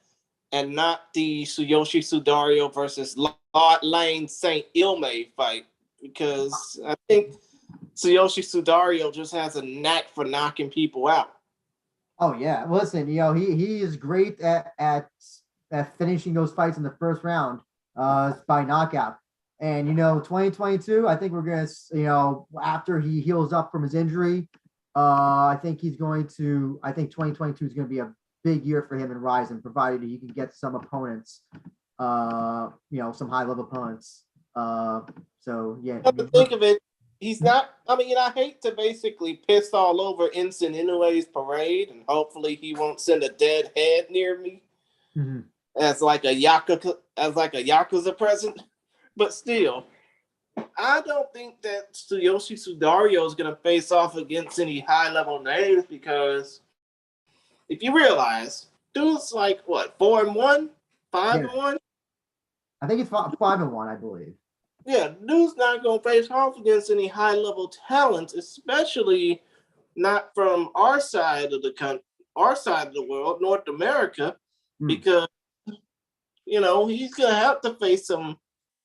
and not the Tsuyoshi Sudario versus Lord Lane St. Ilme fight, because I think Tsuyoshi Sudario just has a knack for knocking people out. Oh yeah, listen, he is great at finishing those fights in the first round by knockout. And 2022, I think we're gonna, after he heals up from his injury, I think 2022 is gonna be a big year for him in Rizin, provided he can get some opponents, some high level opponents. So yeah. Come to think of it, he's not. I mean, I hate to basically piss all over Ensign Inoue's parade, and hopefully he won't send a dead head near me as like a Yakuza present. But still, I don't think that Tsuyoshi Sudario is going to face off against any high-level names, because if you realize, dude's like, what, 4-1? 5-1? I think it's 5-1, I believe. Yeah, dude's not going to face off against any high-level talent, especially not from our side of the world, North America, because, he's going to have to face some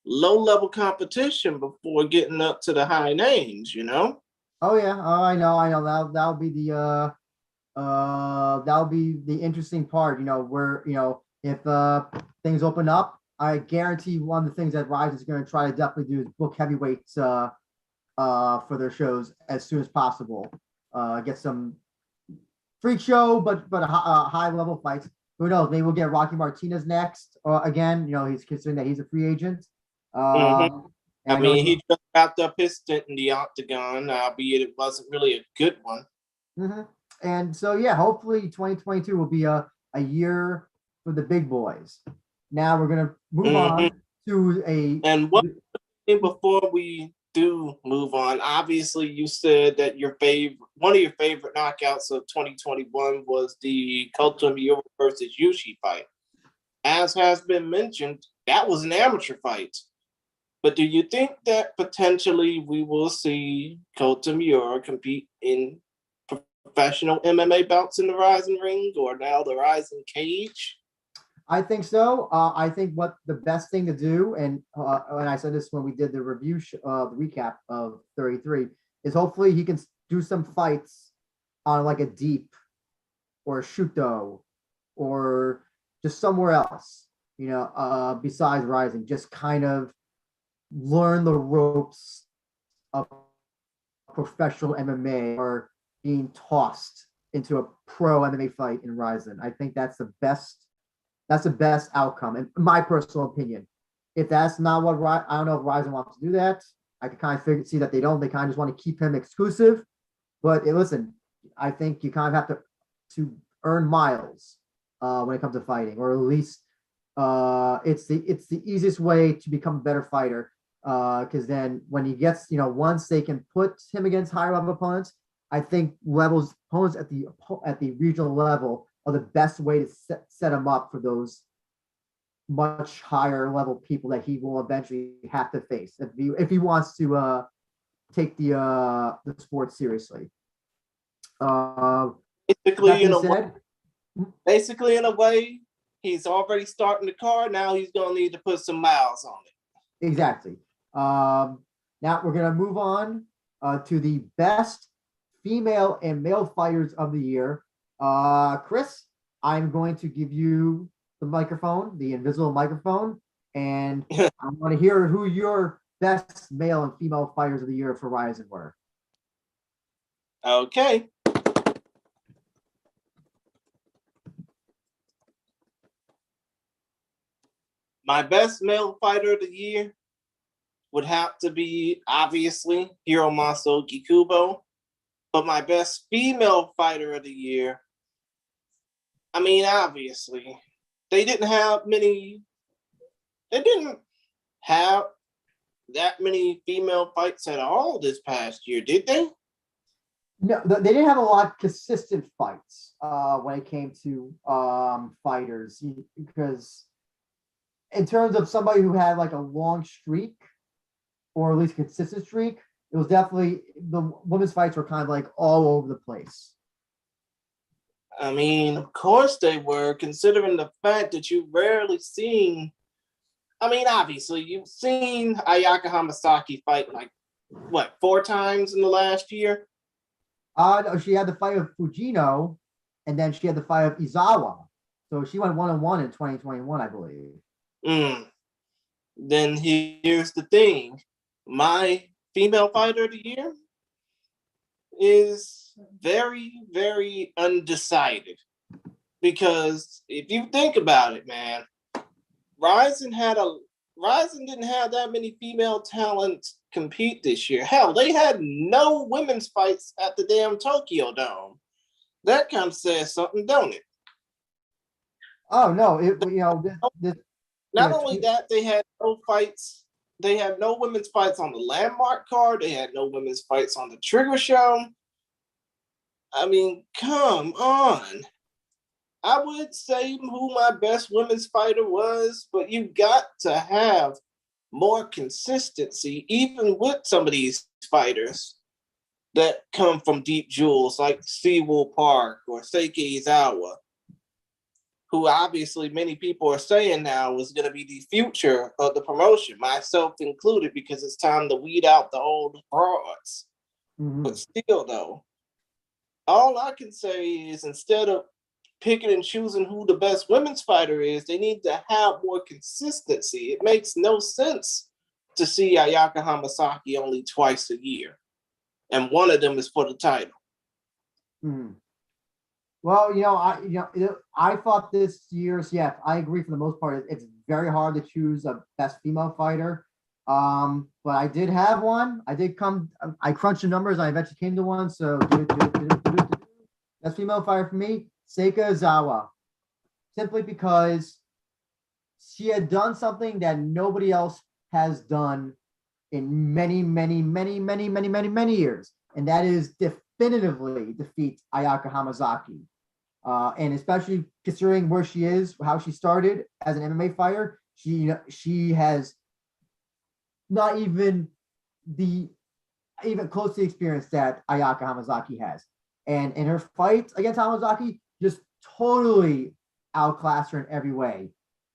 low-level competition before getting up to the high names, Oh yeah, I know. That'll be the interesting part. Where if things open up, I guarantee one of the things that Rise is going to try to definitely do is book heavyweights for their shows as soon as possible. Get some freak show, but high-level fights. Who knows? Maybe we'll get Rocky Martinez next. Again, he's considering that he's a free agent. He just wrapped up his stint in the octagon, albeit it wasn't really a good one. And so, yeah, hopefully 2022 will be a year for the big boys. Now we're going to move on to And one thing before we do move on, obviously you said that one of your favorite knockouts of 2021 was the Kota Miura versus Yushi fight. As has been mentioned, that was an amateur fight. But do you think that potentially we will see Kota Miura compete in professional MMA bouts in the Rizin ring, or now the Rizin cage? I think so. I think what the best thing to do, and I said this when we did the review, the recap of 33, is hopefully he can do some fights on like a deep or a shuto or just somewhere else, besides Rizin, just kind of learn the ropes of professional MMA or being tossed into a pro MMA fight in Rizin. I think that's the best outcome, in my personal opinion. If that's not what I don't know if Rizin wants to do that. I can kind of see that they don't. They kind of just want to keep him exclusive. But listen, I think you kind of have to earn miles when it comes to fighting, or at least it's the easiest way to become a better fighter. Because then when he gets, once they can put him against higher level opponents, I think opponents at the regional level are the best way to set him up for those much higher level people that he will eventually have to face if he wants to take the sport seriously. Basically, in a way, he's already starting the car. Now he's gonna need to put some miles on it. Exactly. Now we're gonna move on to the best female and male fighters of the year. Chris, I'm going to give you the microphone, the invisible microphone, and I want to hear who your best male and female fighters of the year for Rizin were. Okay. My best male fighter of the year would have to be, obviously, Hiromasa Ogiekubo. But my best female fighter of the year, obviously, they didn't have that many female fights at all this past year, did they? No, they didn't have a lot of consistent fights when it came to fighters, because in terms of somebody who had like a long streak or at least consistent streak, it was definitely the women's fights were kind of like all over the place. Of course they were, considering the fact that you've rarely seen. Obviously, you've seen Ayaka Hamasaki fight like, 4 times in the last year? No, she had the fight of Fujino, and then she had the fight of Izawa. So she went 1-1 in 2021, I believe. Then here's the thing. My female fighter of the year is very, very undecided. Because if you think about it, man, Rizin didn't have that many female talents compete this year. Hell, they had no women's fights at the damn Tokyo Dome. That kind of says something, don't it? Oh no! Not only that, they had no fights. They had no women's fights on the landmark card. They had no women's fights on the Trigger Show. Come on. I would say who my best women's fighter was, but you got to have more consistency, even with some of these fighters that come from deep jewels like Sewell Park or Seiki Izawa, who obviously many people are saying now is going to be the future of the promotion, myself included, because it's time to weed out the old frauds. Mm-hmm. But still, though, all I can say is instead of picking and choosing who the best women's fighter is, they need to have more consistency. It makes no sense to see Ayaka Hamasaki only twice a year, and one of them is for the title. Mm-hmm. Well, I thought this year's, I agree for the most part. It's very hard to choose a best female fighter. But I did have one. I crunched the numbers. I eventually came to one. So best female fighter for me, Seika Izawa. Simply because she had done something that nobody else has done in many, many, many, many, many, many, many years, and that is definitively defeat Ayaka Hamazaki. And especially considering where she is, how she started as an MMA fighter, she has not even close to the experience that Ayaka Hamazaki has. And in her fight against Hamazaki, just totally outclassed her in every way.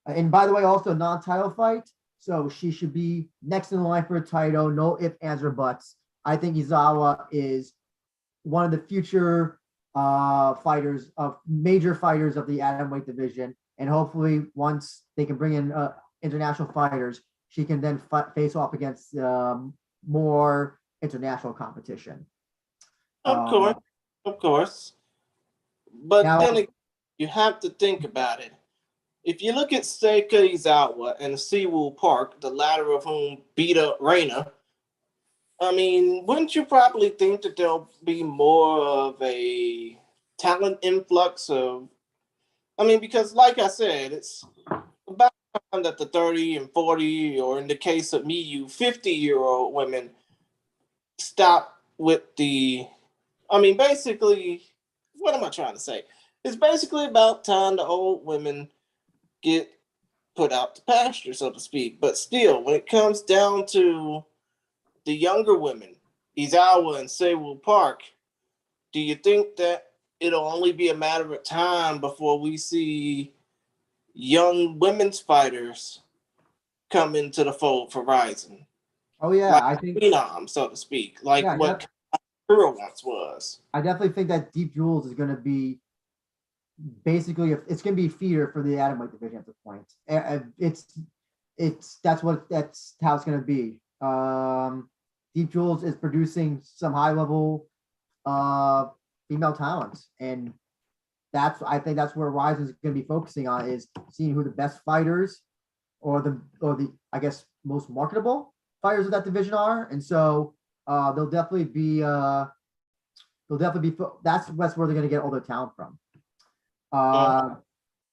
And by the way, also non-title fight, so she should be next in line for a title. No ifs, ands, or buts. I think Izawa is one of the future major fighters of the atomweight division, and hopefully once they can bring in international fighters, she can then face off against more international competition. Of course. But now, then again, you have to think about it. If you look at Seika Izawa and Siwoo Park, the latter of whom beat up Reina, I mean, wouldn't you probably think that there'll be more of a talent influx of, I mean, because like I said, it's about time that the 30 and 40, or in the case of Miyu, 50-year-old women stop with the, I mean, basically, what am I trying to say? It's basically about time the old women get put out to pasture, so to speak. But still, when it comes down to the younger women, Izawa and Seiwoo Park, do you think that it'll only be a matter of time before we see young women's fighters come into the fold for Rizin? oh yeah, Like I think phenom, so to speak, like yeah, what Kuro once was. I definitely think that Deep Jewels is going to be basically it's going to be feeder for the atomweight division at this point. That's how it's going to be. Deep Jewels is producing some high level female talents, and I think that's where Rizin is going to be focusing on, is seeing who the best fighters or the I guess most marketable fighters of that division are, and so they'll definitely be that's where they're going to get all their talent from.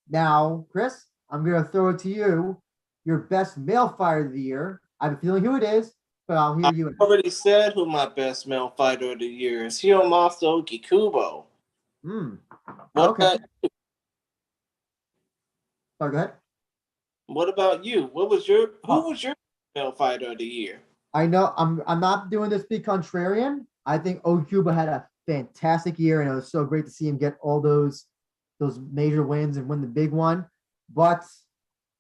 Now, Chris, I'm going to throw it to you. Your best male fighter of the year. I have a feeling who it is, but I'll hear you. I already said who my best male fighter of the year is. Hiromasa Ogiekubo. Okay. Sorry, go ahead. What about you? Who was your male fighter of the year? I know I'm not doing this to be contrarian. I think Ogiekubo had a fantastic year, and it was so great to see him get all those major wins and win the big one. But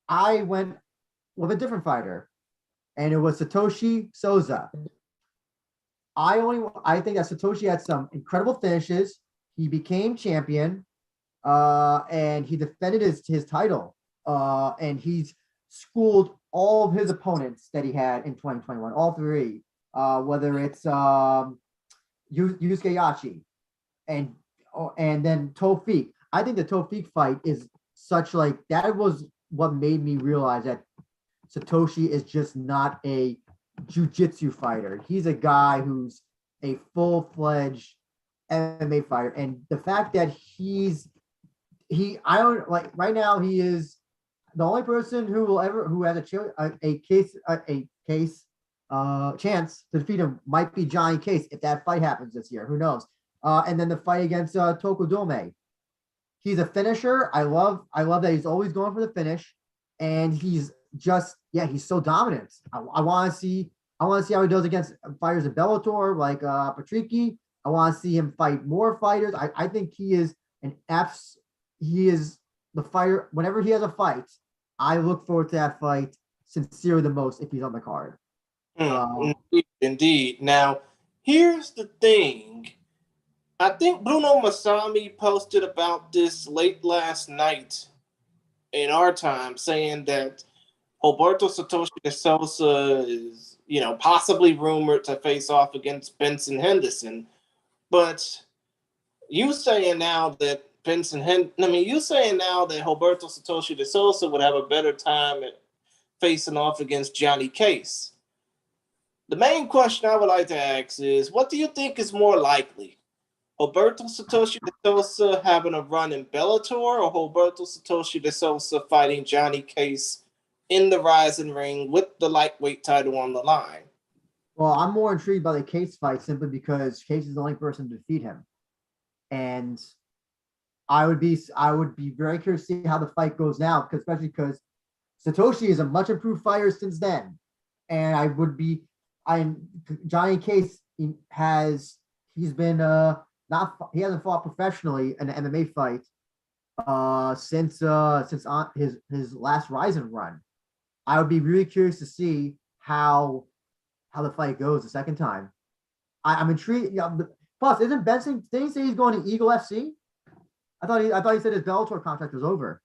I went with a different fighter, and it was Satoshi Souza. I think that Satoshi had some incredible finishes. He became champion, and he defended his title. And he's schooled all of his opponents that he had in 2021, all three, whether it's Yusuke Yachi and then Tofik. I think the Tofik fight is that was what made me realize that Satoshi is just not a jiu-jitsu fighter. He's a guy who's a full-fledged MMA fighter. And the fact that right now he is the only person who has a chance to defeat him might be Johnny Case if that fight happens this year. Who knows? And then the fight against Tokudome. He's a finisher. I love that he's always going for the finish, and he's so dominant. I want to see how he does against fighters in Bellator like Patricky. I want to see him fight more fighters. I think he is the fighter. Whenever he has a fight, I look forward to that fight sincerely the most if he's on the card. Indeed. Now, here's the thing. I think Bruno Masami posted about this late last night in our time, saying that Roberto Satoshi de Souza is, possibly rumored to face off against Benson Henderson. But you saying now that Roberto Satoshi de Souza would have a better time at facing off against Johnny Case. The main question I would like to ask is, what do you think is more likely? Roberto Satoshi de Souza having a run in Bellator, or Roberto Satoshi de Souza fighting Johnny Case in the Rizin ring with the lightweight title on the line? Well, I'm more intrigued by the Case fight simply because Case is the only person to defeat him, and I would be very curious to see how the fight goes now, because especially because Satoshi is a much improved fighter since then, and I Johnny Case he's been not he hasn't fought professionally in an MMA fight since on his last Rizin run. I would be really curious to see how the fight goes the second time. I'm intrigued. Yeah, plus, isn't Benson? Did he say he's going to Eagle FC? I thought he said his Bellator contract was over.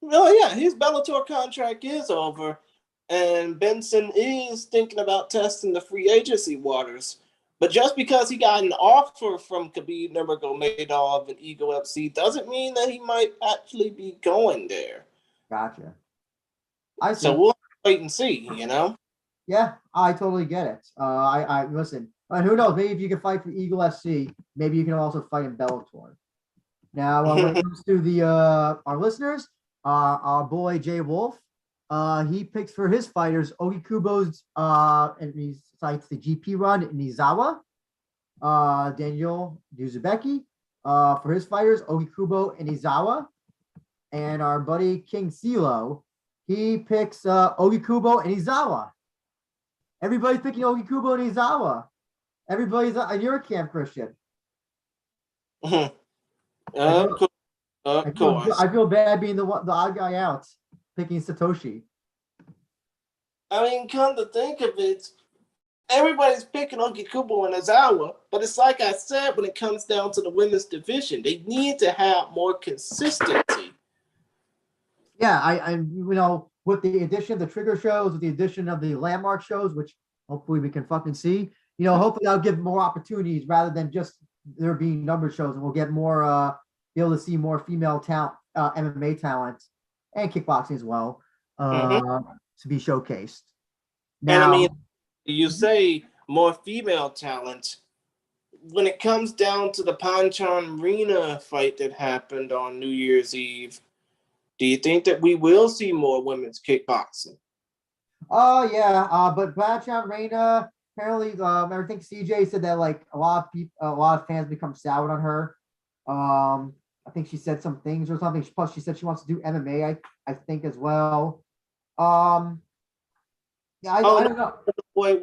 Well, yeah, his Bellator contract is over, and Benson is thinking about testing the free agency waters. But just because he got an offer from Khabib Nurmagomedov and Eagle FC doesn't mean that he might actually be going there. Gotcha. I see. So we'll wait and see, you know? Yeah, I totally get it. I listen. Who knows? Maybe if you can fight for Eagle FC, maybe you can also fight in Bellator. Now, when it comes to the our listeners, our boy Jay Wolf, he picks for his fighters Ogiekubo's and he cites the GP run in Izawa. Daniel Uzbeki for his fighters Ogiekubo and Izawa, and our buddy King Silo, he picks Ogiekubo and Izawa. Everybody's picking Ogiekubo and Izawa. Everybody's in your camp, Christian. Of course. I feel bad being the odd guy out, picking Satoshi. I mean, come to think of it, everybody's picking Ogiekubo and Izawa, but it's like I said, when it comes down to the women's division, they need to have more consistency. Yeah, I with the addition of the trigger shows, with the addition of the landmark shows, which hopefully we can fucking see, hopefully that'll give more opportunities rather than just there being number shows, and we'll get more be able to see more female talent, MMA talent, and kickboxing as well, to be showcased. Now, and I mean, you say more female talent. When it comes down to the Panchan Rina fight that happened on New Year's Eve, do you think that we will see more women's kickboxing? Oh yeah, but Panchan Rina apparently, I think CJ said that like a lot of fans become soured on her. I think she said some things or something. Plus, she said she wants to do MMA. I think as well. Yeah, I don't know. Wait.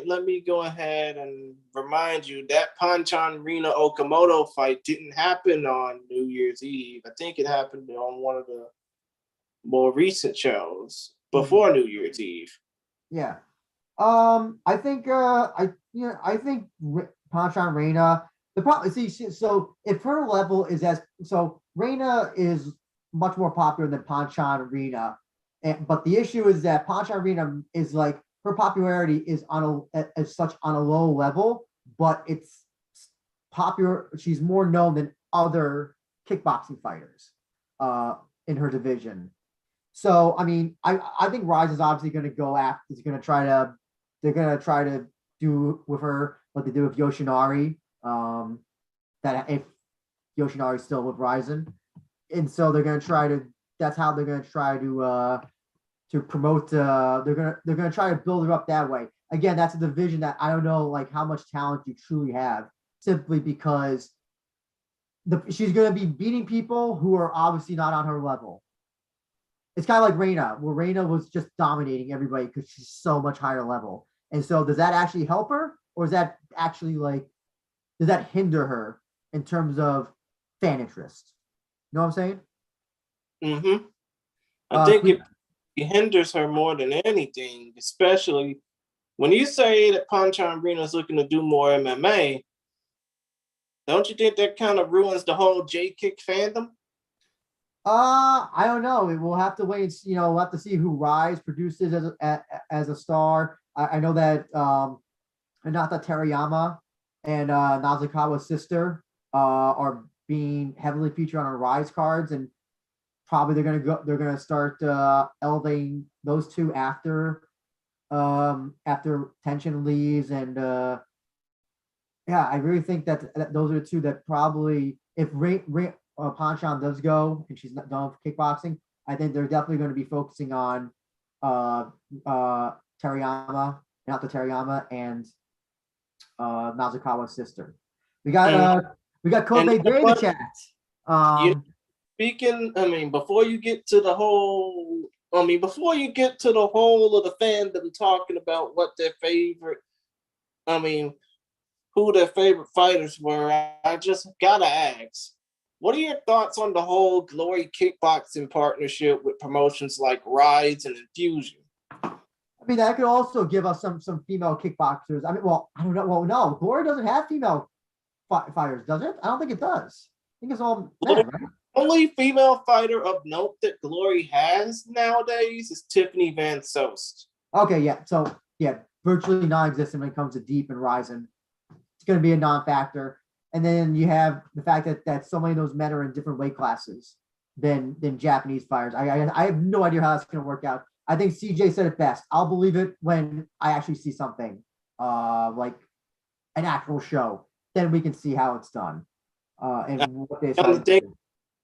Let me go ahead and remind you that Panchan Rina Okamoto fight didn't happen on New Year's Eve. I think it happened on one of the more recent shows before New Year's Eve. Yeah. I think Panchan Rina. The problem, so if her level is Rina is much more popular than Panchan Rina, but the issue is that Panchan Rina is like her popularity is on a low level, but it's popular. She's more known than other kickboxing fighters in her division. So I mean, I think Rise is obviously going to go after. They're going to try to do with her what they do with Yoshinori. That if Yoshinori's still with Rizin, and so they're going to try to. That's how they're going to try to promote. They're going to try to build her up that way. Again, that's a division that I don't know like how much talent you truly have, simply because she's going to be beating people who are obviously not on her level. It's kind of like Reina, where Reina was just dominating everybody because she's so much higher level. And so does that actually help her, or is that actually does that hinder her in terms of fan interest? You know what I'm saying? I think it hinders her more than anything, especially when you say that Panchan Rina is looking to do more MMA. Don't you think that kind of ruins the whole J-Kick fandom? I don't know. We'll have to wait. We'll have to see who Rise produces as a star. I know that Hinata Terayama and Nazakawa's sister are being heavily featured on our Rise cards, and probably they're gonna start elevating those two after tension leaves, and I really think that those are the two that probably, if Panchan does go and she's not done with kickboxing, I think they're definitely going to be focusing on Terayama Naoto Terayama and Mazukawa's sister. We got Kobe Day in the chat. Speaking, I mean, before you get to the whole of the fandom talking about what their favorite, who their favorite fighters were, I just gotta ask, what are your thoughts on the whole Glory Kickboxing partnership with promotions like Rise and Infusion? I mean, that could also give us some female kickboxers. I mean, well, I don't know. Well, no, Glory doesn't have female fighters, does it? I don't think it does. I think it's all men, right? Only female fighter of note that Glory has nowadays is Tiffany Van Soest. Okay, yeah. So, yeah, virtually non-existent when it comes to Deep and Rizin. It's going to be a non-factor. And then you have the fact that so many of those men are in different weight classes than Japanese fighters. I have no idea how that's going to work out. I think CJ said it best. I'll believe it when I actually see something like an actual show. Then we can see how it's done. And what they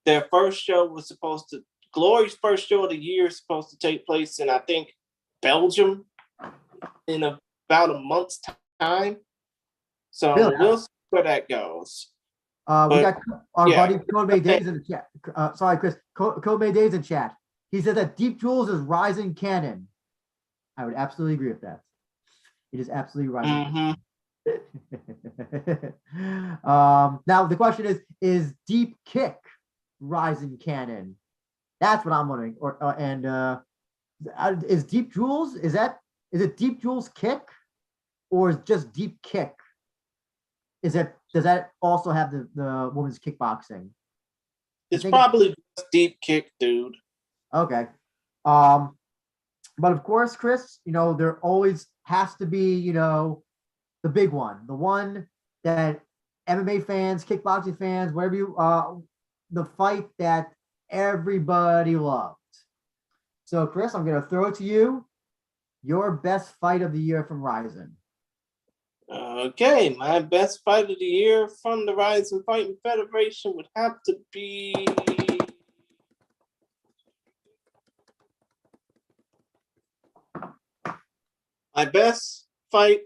their first show was Glory's first show of the year is supposed to take place in, I think, Belgium in about a month's time. So we'll see where that goes. We got our buddy Kobe Days in the chat. Sorry, Chris. Kobe Days in chat. He said that Deep Jewels is rising canon. I would absolutely agree with that. It is absolutely rising. Now the question is Deep Kick rising canon? That's what I'm wondering. Is Deep Jewels, is it Deep Jewels Kick or is just Deep Kick? Does that also have the women's kickboxing? It's probably just Deep Kick, dude. Okay. But of course, Chris, there always has to be, the big one, the one that MMA fans, kickboxing fans, whatever the fight that everybody loved. So, Chris, I'm going to throw it to you. Your best fight of the year from Rizin. Okay, my best fight of the year from the Rizin Fighting Federation would have to be my best fight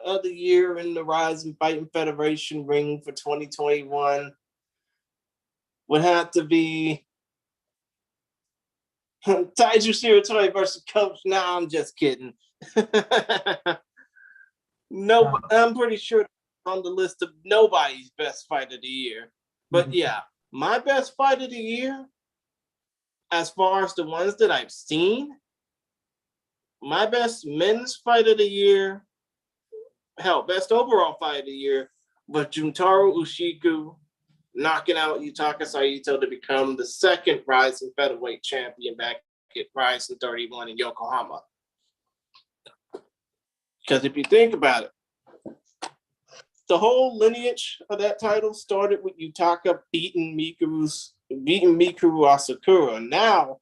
of the year in the Rizin Fighting Federation ring for 2021 would have to be Taiju Shiratori versus Coach. Nah, I'm just kidding. No, I'm pretty sure on the list of nobody's best fight of the year. But yeah, my best fight of the year, as far as the ones that I've seen, my best men's fight of the year, best overall fight of the year, was Juntaro Ushiku knocking out Yutaka Saito to become the second Rizin featherweight champion back at Rizin 31 in Yokohama. Because if you think about it, the whole lineage of that title started with Yutaka beating Mikuru Asakura. Now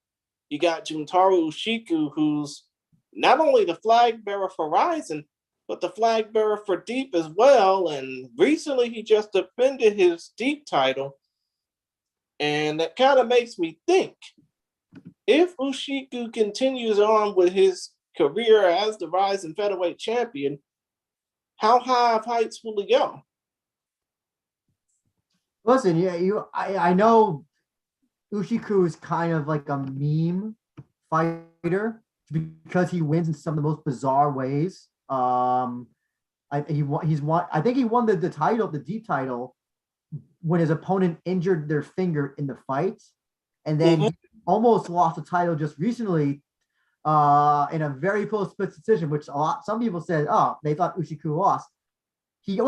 you got Juntaro Ushiku, who's not only the flag bearer for Rizin, but the flag bearer for Deep as well. And recently he just defended his Deep title. And that kind of makes me think, if Ushiku continues on with his career as the Rizin featherweight champion, how high of heights will he go? Listen, I know Ushiku is kind of like a meme fighter because he wins in some of the most bizarre ways. I think he won the title, the Deep title, when his opponent injured their finger in the fight, and then he almost lost the title just recently in a very close split decision, which some people said, they thought Ushiku lost. He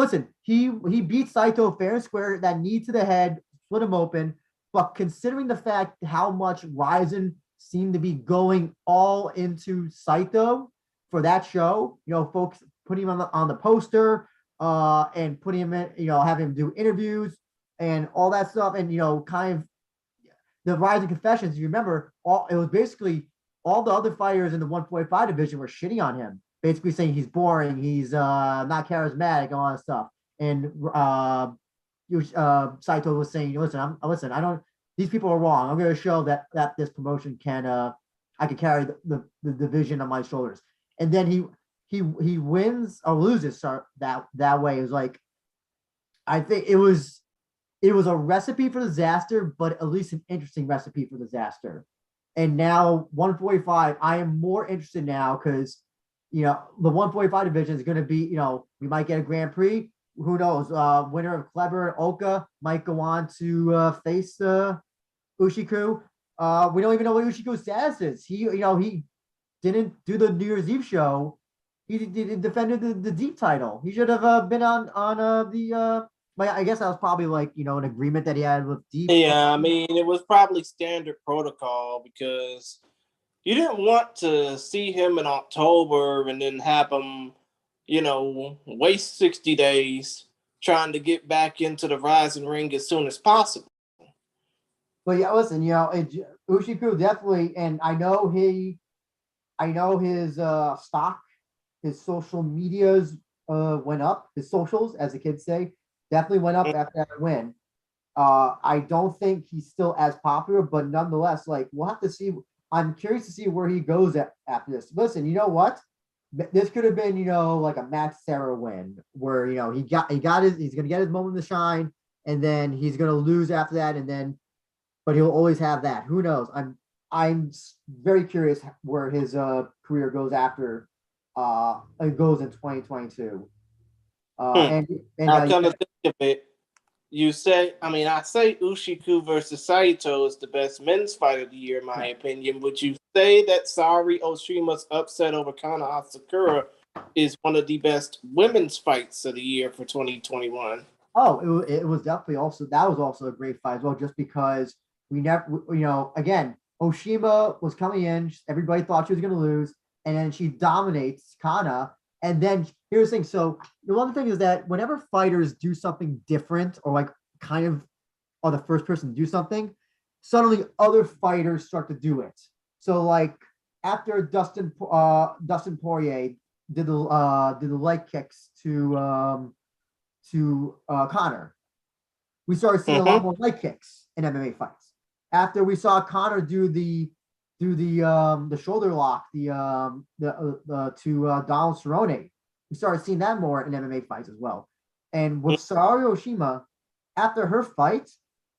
beat Saito fair and square, that knee to the head, split him open. But considering the fact how much Rizin seemed to be going all into Saito for that show, folks putting him on the poster and putting him in, having him do interviews and all that stuff, and kind of the Rizin Confessions. You remember, it was basically all the other fighters in the 145 division were shitting on him, basically saying he's boring, he's not charismatic, all that stuff. And Saito was saying, listen, these people are wrong. I'm going to show that this promotion I can carry the division on my shoulders. And then he wins or loses that way. It was like, I think it was a recipe for disaster, but at least an interesting recipe for disaster. And now 145, I am more interested now because the 145 division is going to be, we might get a Grand Prix. Who knows? Winner of Kleber and Oka might go on to face Ushiku. We don't even know what Ushiku's status is. He didn't do the New Year's Eve show. He defended the deep title. He should have been on the. I guess that was probably like an agreement that he had with Deep. Yeah, I mean, it was probably standard protocol because you didn't want to see him in October and then have him, waste 60 days trying to get back into the Rising ring as soon as possible. But yeah, listen, Ushiku definitely, and I know his stock, his social medias went up, his socials, as the kids say, definitely went up after that win. I don't think he's still as popular, but nonetheless, like we'll have to see. I'm curious to see where he goes after this. Listen, you know what? This could have been, like a Max Sarah win, where he's gonna get his moment to shine, and then he's gonna lose after that, but he'll always have that. Who knows? I'm very curious where his career goes after it goes in 2022. Now, come to think of it, I say Ushiku versus Saito is the best men's fight of the year, in my opinion. Would you say that Sari Oshima's upset over Kana Asakura is one of the best women's fights of the year for 2021? Oh, it was definitely that was also a great fight as well, just because we never, again, Oshima was coming in, everybody thought she was going to lose, and then she dominates Kana. And then here's the thing. So the one thing is that whenever fighters do something different or like kind of are the first person to do something, suddenly other fighters start to do it. So like after Dustin Poirier did the leg kicks to Connor, we started seeing a lot more leg kicks in MMA fights. After we saw Connor do the shoulder lock, to Donald Cerrone, we started seeing that more in MMA fights as well. And with Sari Oshima, after her fight,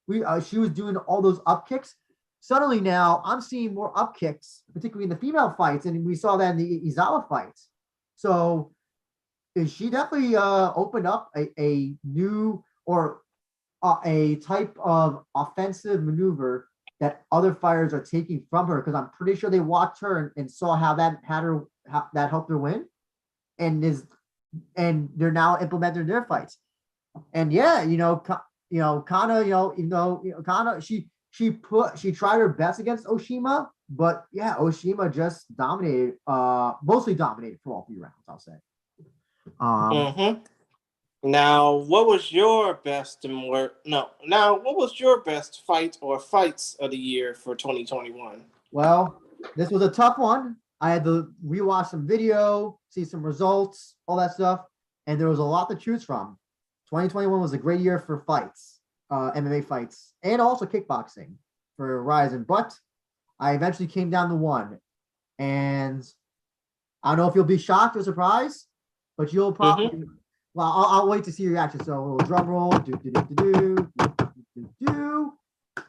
she was doing all those up kicks. Suddenly now I'm seeing more up kicks, particularly in the female fights, and we saw that in the Izawa fights. So she definitely opened up a new or a type of offensive maneuver that other fighters are taking from her, because I'm pretty sure they watched her and saw how that helped her win, and they're now implementing their fights. And yeah, Kana, Kana, she tried her best against Oshima, but yeah, Oshima just dominated, mostly dominated for all 3 rounds, I'll say. Now, what was your best fight or fights of the year for 2021? Well, this was a tough one. I had to rewatch some video, see some results, all that stuff, and there was a lot to choose from. 2021 was a great year for fights, MMA fights, and also kickboxing for Rizin. But I eventually came down to one, and I don't know if you'll be shocked or surprised, but you'll probably. Well, I'll wait to see your reaction. So a little drum roll.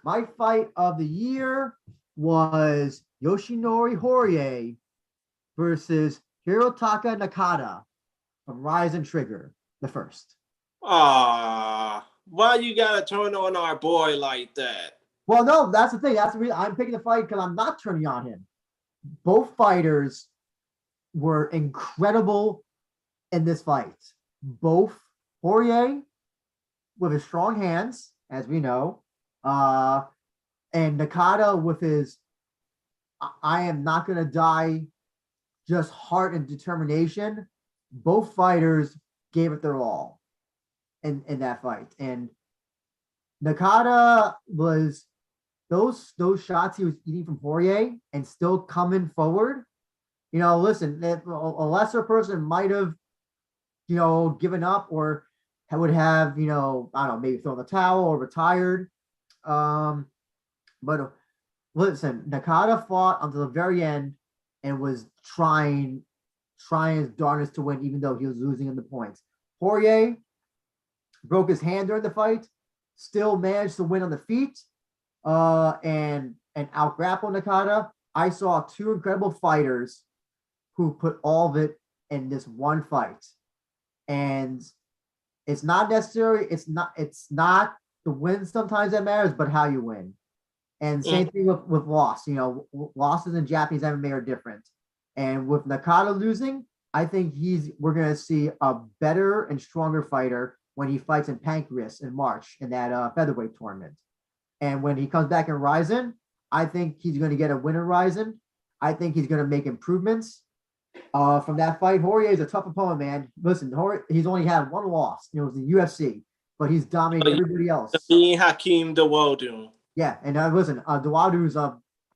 My fight of the year was Yoshinori Jorge versus Hirotaka Nakata from Rizin Trigger, the first. Why you gotta turn on our boy like that? Well, no, that's the thing. That's the reason I'm picking the fight, because I'm not turning on him. Both fighters were incredible in this fight. Both Poirier with his strong hands, as we know, and Nakata with his I am not going to die, just heart and determination. Both fighters gave it their all in that fight. And Nakata was those shots he was eating from Poirier and still coming forward. Listen, a lesser person might have given up or would have, I don't know, maybe thrown the towel or retired. But listen, Nakata fought until the very end and was trying trying his darndest to win, even though he was losing in the points. Jorge broke his hand during the fight, still managed to win on the feet, and out grapple Nakata. I saw two incredible fighters who put all of it in this one fight. And it's not necessary, it's not the win sometimes that matters, but how you win. And same thing with loss. You know, losses in Japanese MMA are different. And with Nakata losing, I think we're gonna see a better and stronger fighter when he fights in Pancras in March in that featherweight tournament. And when he comes back in Rizin, I think he's going to get a win in Rizin. I think he's going to make improvements from that fight. Jorge is a tough opponent, man. Listen, Jorge, he's only had one loss. You know, it was the UFC, but he's dominating everybody else. Hakeem Dawodu. Yeah, and listen, Dawodu's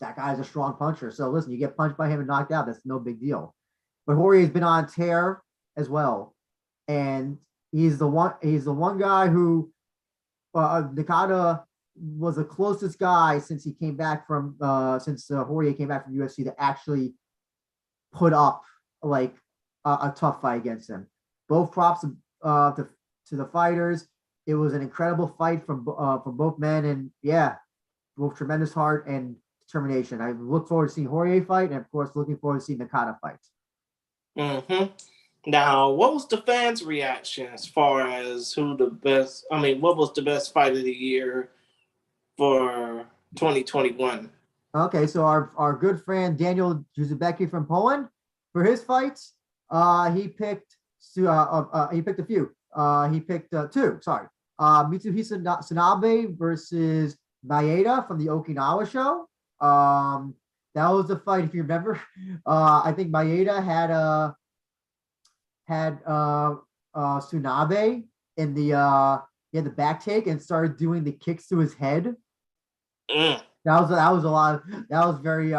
that guy's a strong puncher. So listen, you get punched by him and knocked out, that's no big deal. But Jorge's been on tear as well, and he's the one guy who Nakata was the closest guy since he came back from Jorge came back from UFC to actually put up like a tough fight against him. Both props to the fighters. It was an incredible fight from both men, and yeah, both tremendous heart and determination. I look forward to seeing Jorge fight, and of course, looking forward to seeing Nakata fight. Now, what was the fans' reaction as far as what was the best fight of the year for 2021? Okay, so our good friend Daniel Juzebecki from Poland, for his fights, he picked a few. He picked two. Sorry, Mitsuhisa Tsunabe versus Maeda from the Okinawa show. That was the fight, if you remember. I think Maeda had Tsunabe in the back take and started doing the kicks to his head. That was very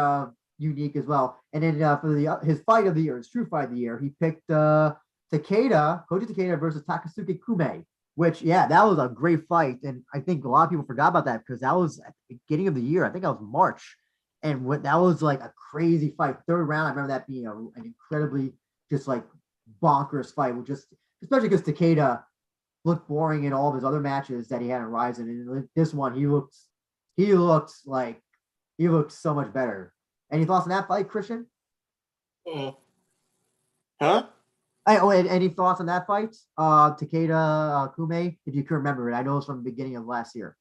unique as well. And then for his fight of the year, his true fight of the year, he picked Koji Takeda versus Takasuke Kumai, which that was a great fight. And I think a lot of people forgot about that because that was at the beginning of the year. I think that was March, and that was like a crazy fight. Third round, I remember that being an incredibly just like bonkers fight, especially because Takeda looked boring in all of his other matches that he had in Rizin, and this one he looked so much better. Any thoughts on that fight, Christian? Any thoughts on that fight? Takeda Kumai, if you can remember it. I know it's from the beginning of last year.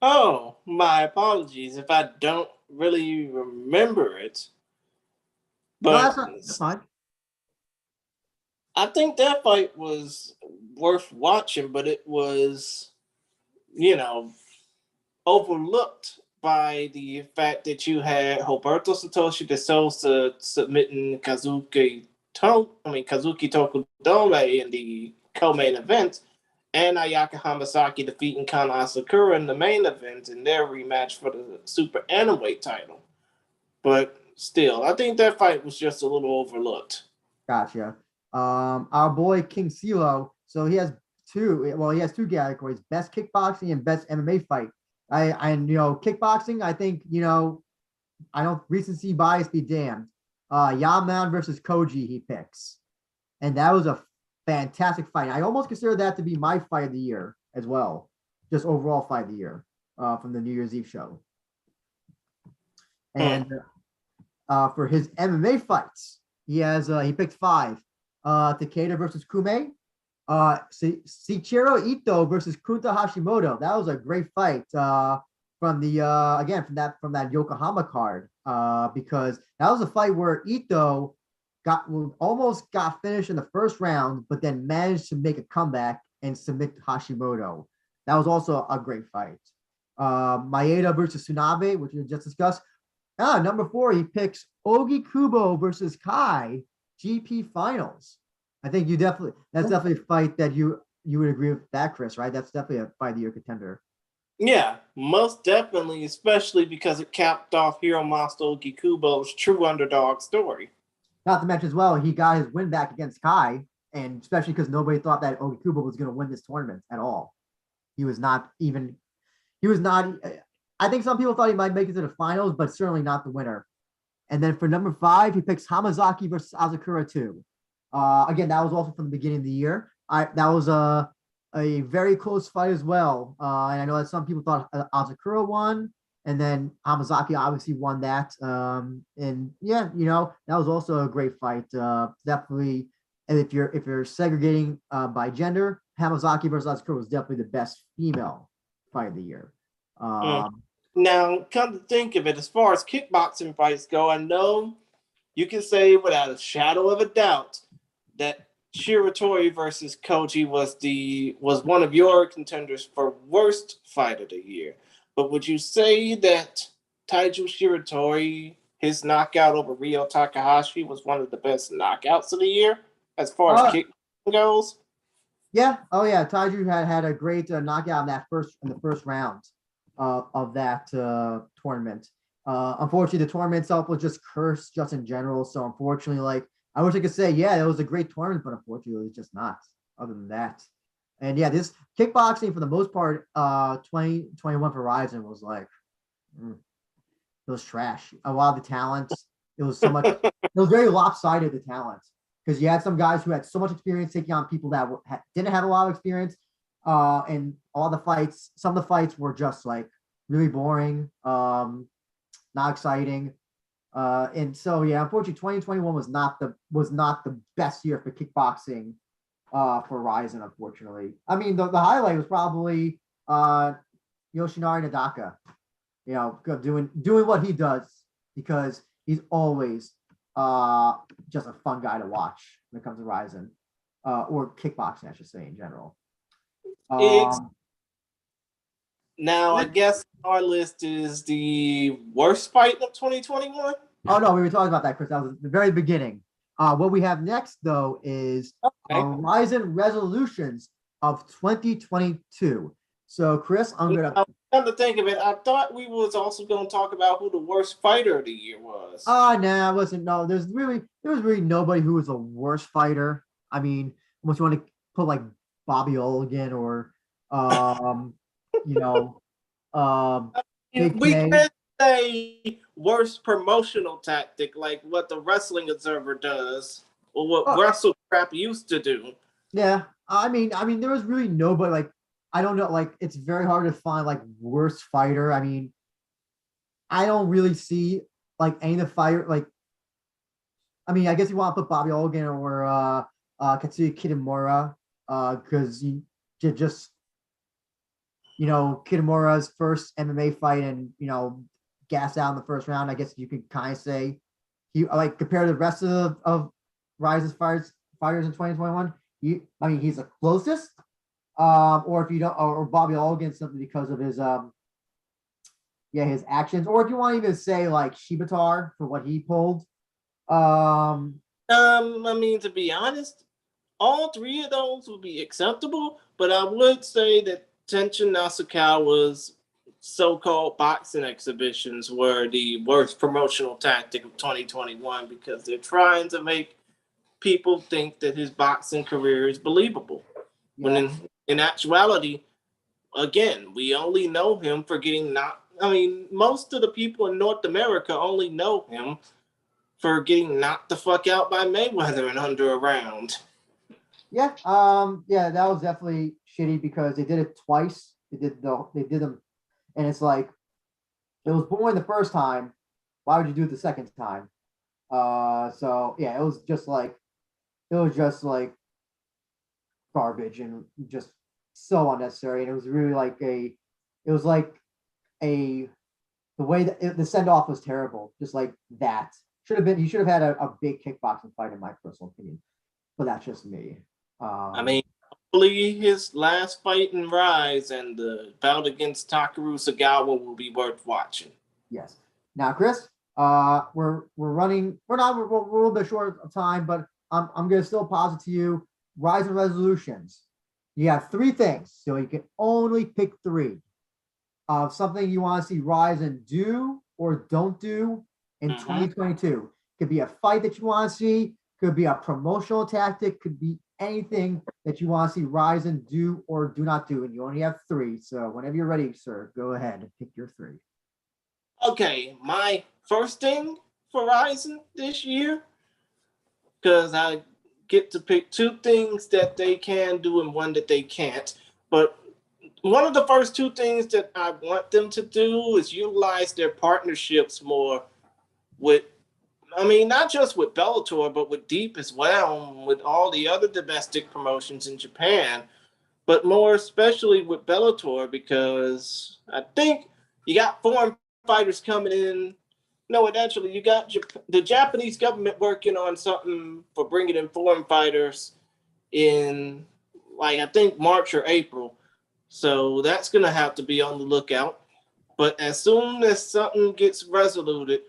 Oh, my apologies if I don't really remember it. But no, that's fine. I think that fight was worth watching, but it was, overlooked by the fact that you had Roberto Satoshi Souza submitting Kazuki Tokudome in the co-main event, and Ayaka Hamasaki defeating Kana Asakura in the main event in their rematch for the super anime title. But still, I think that fight was just a little overlooked. Gotcha. Our boy King CeeLo, so he has two categories: best kickboxing and best MMA fight. I kickboxing, I think, I don't recency bias be damned. Yaman versus Koji he picks. And that was a fantastic fight. I almost consider that to be my fight of the year as well. Just overall fight of the year from the New Year's Eve show. And for his MMA fights, he picked 5. Takeda versus Kumai. Shichiro Ito versus Kunta Hashimoto. That was a great fight from that Yokohama card because that was a fight where Ito almost got finished in the first round, but then managed to make a comeback and submit Hashimoto. That was also a great fight. Maeda versus Tsunabe, which we just discussed. Number 4, he picks Ogiekubo versus Kai GP finals. I think that's definitely a fight that you would agree with that, Chris, right? That's definitely a fight of the year contender. Yeah, most definitely, especially because it capped off Hiromasa Ogiekubo's true underdog story. Not to mention as well, he got his win back against Kai, and especially because nobody thought that Ogiekubo was going to win this tournament at all. I think some people thought he might make it to the finals, but certainly not the winner. And then for number 5, he picks Hamazaki versus Asakura 2. Again, that was also from the beginning of the year. That was a very close fight as well. And I know that some people thought Asakura won, and then Hamazaki obviously won that. And yeah, that was also a great fight. Definitely, and if you're segregating by gender, Hamazaki versus Asakura was definitely the best female fight of the year. Now, come to think of it, as far as kickboxing fights go, I know you can say without a shadow of a doubt that Shiratori versus Koji was one of your contenders for worst fight of the year. But would you say that Taiju Shiratori, his knockout over Ryo Takahashi, was one of the best knockouts of the year as far as kickboxing goes? Yeah. Oh yeah. Taiju had a great knockout in the first round of that tournament. Unfortunately, the tournament itself was just cursed just in general. So unfortunately, like I wish I could say, yeah, it was a great tournament, but unfortunately, it was just not. Other than that, and yeah, this kickboxing for the most part, 2021 for Rizin was like, it was trash. A lot of the talents, it was so much. It was very lopsided, the talents, because you had some guys who had so much experience taking on people that didn't have a lot of experience. And all the fights, some of the fights were just like really boring, not exciting. And so yeah, unfortunately, 2021 was not the best year for kickboxing for Rizin, unfortunately. I mean, the highlight was probably Yoshinori Nakata, doing what he does, because he's always just a fun guy to watch when it comes to Rizin, or kickboxing, I should say, in general. Now, I guess our list is the worst fight of 2021. Oh no, we were talking about that, Chris. That was the very beginning. What we have next, though, is Rizin resolutions of 2022. So, Chris, I'm gonna. Come to think of it, I thought we was also going to talk about who the worst fighter of the year was. Nah, listen, no. There was really nobody who was the worst fighter. I mean, unless you want to put like Bobby Olgan or we can say worst promotional tactic, like what the Wrestling Observer does, or what Wrestle Crap used to do. Yeah, I mean, there was really nobody. Like, I don't know. Like, it's very hard to find like worst fighter. I mean, I don't really see like any of the fighter. Like, I mean, I guess you want to put Bobby Olgan or Katsuya Kitamura, because you just. Kitamura's first MMA fight and, gassed out in the first round. I guess you could kind of say he, like, compared to the rest of Rise's fighters in 2021. He's the closest. Or if you don't, or Bobby Olgan, simply because of his his actions. Or if you want to even say like Shibatar for what he pulled. I mean, to be honest, all three of those would be acceptable, but I would say that Tenshin Nasukawa's so-called boxing exhibitions were the worst promotional tactic of 2021, because they're trying to make people think that his boxing career is believable. Yeah. When in actuality, again, we only know him for getting knocked. I mean, most of the people in North America only know him for getting knocked the fuck out by Mayweather in under a round. Yeah, that was definitely shitty, because they did it twice. They did them, and it's like, it was boring the first time. Why would you do it the second time? So yeah, it was just like garbage and just so unnecessary. And it was really like the way that the send off was terrible. Just like that he should have had a big kickboxing fight, in my personal opinion. But that's just me. I mean, hopefully his last fight in Rise and the bout against Takeru Sagawa will be worth watching. Yes. Now, Chris, we're running. We're a little bit short of time, but I'm gonna still pause it to you. Rise and resolutions. You have 3 things, so you can only pick 3 of something you want to see Rise and do or don't do in 2022. Could be a fight that you want to see. Could be a promotional tactic. Could be anything that you want to see Rise and do or do not do. And you only have 3. So whenever you're ready, sir, go ahead and pick your 3. Okay, my first thing for Rizin this year, because I get to pick two things that they can do and one that they can't. But one of the first two things that I want them to do is utilize their partnerships more with, I mean, not just with Bellator, but with Deep as well, with all the other domestic promotions in Japan, but more especially with Bellator, because I think you got foreign fighters coming in. No, actually, you got the Japanese government working on something for bringing in foreign fighters in, like, I think March or April. So that's going to have to be on the lookout. But as soon as something gets resoluted,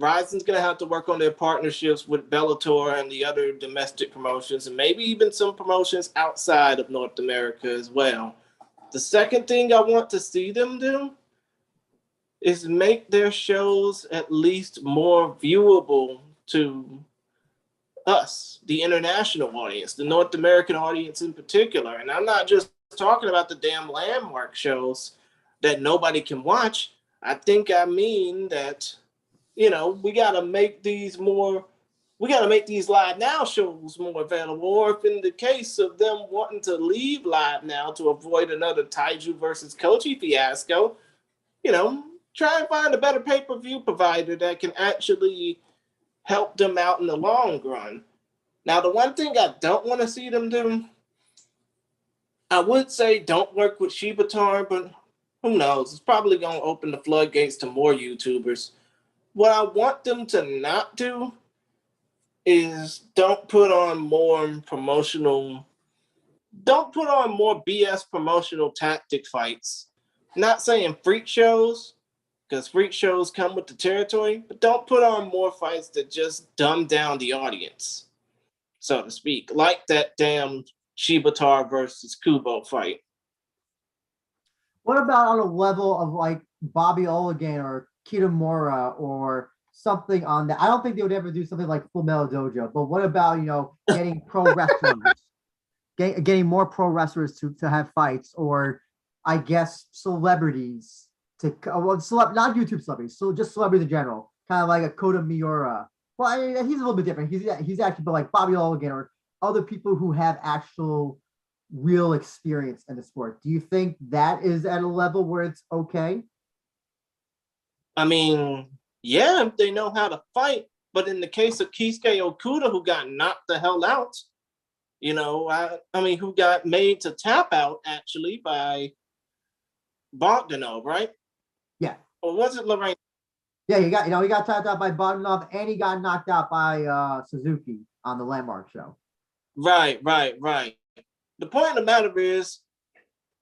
Rizin's going to have to work on their partnerships with Bellator and the other domestic promotions, and maybe even some promotions outside of North America as well. The second thing I want to see them do is make their shows at least more viewable to us, the international audience, the North American audience in particular. And I'm not just talking about the damn landmark shows that nobody can watch. I think I mean that, you know, we got to make these live now shows more available. Or if in the case of them wanting to leave live now to avoid another Taiju versus Koji fiasco, you know, try and find a better pay-per-view provider that can actually help them out in the long run. Now, the one thing I don't want to see them do, I would say don't work with Shiratori, but who knows? It's probably going to open the floodgates to more YouTubers. What I want them to not do is don't put on more BS promotional tactic fights. Not saying freak shows, because freak shows come with the territory, but don't put on more fights that just dumb down the audience, so to speak, like that damn Shiratori versus Kubo fight. What about on a level of like Bobby Olagan or Kitamura or something on that? I don't think they would ever do something like Full Metal Dojo, but what about, you know, getting pro wrestlers, getting more pro wrestlers to have fights, or I guess celebrities to, well, not YouTube celebrities, so just celebrities in general, kind of like a Kota Miura. Well, I mean, he's a little bit different. He's actually, but like Bobby Olagan or other people who have actual real experience in the sport. Do you think that is at a level where it's okay? I mean, yeah, if they know how to fight. But in the case of Keisuke Okuda, who got knocked the hell out, you know, I mean, who got made to tap out actually by Bogdanov, right? Yeah. Or was it Lorraine? Yeah, he got tapped out by Bogdanov, and he got knocked out by Suzuki on the Landmark show. Right. The point of the matter is,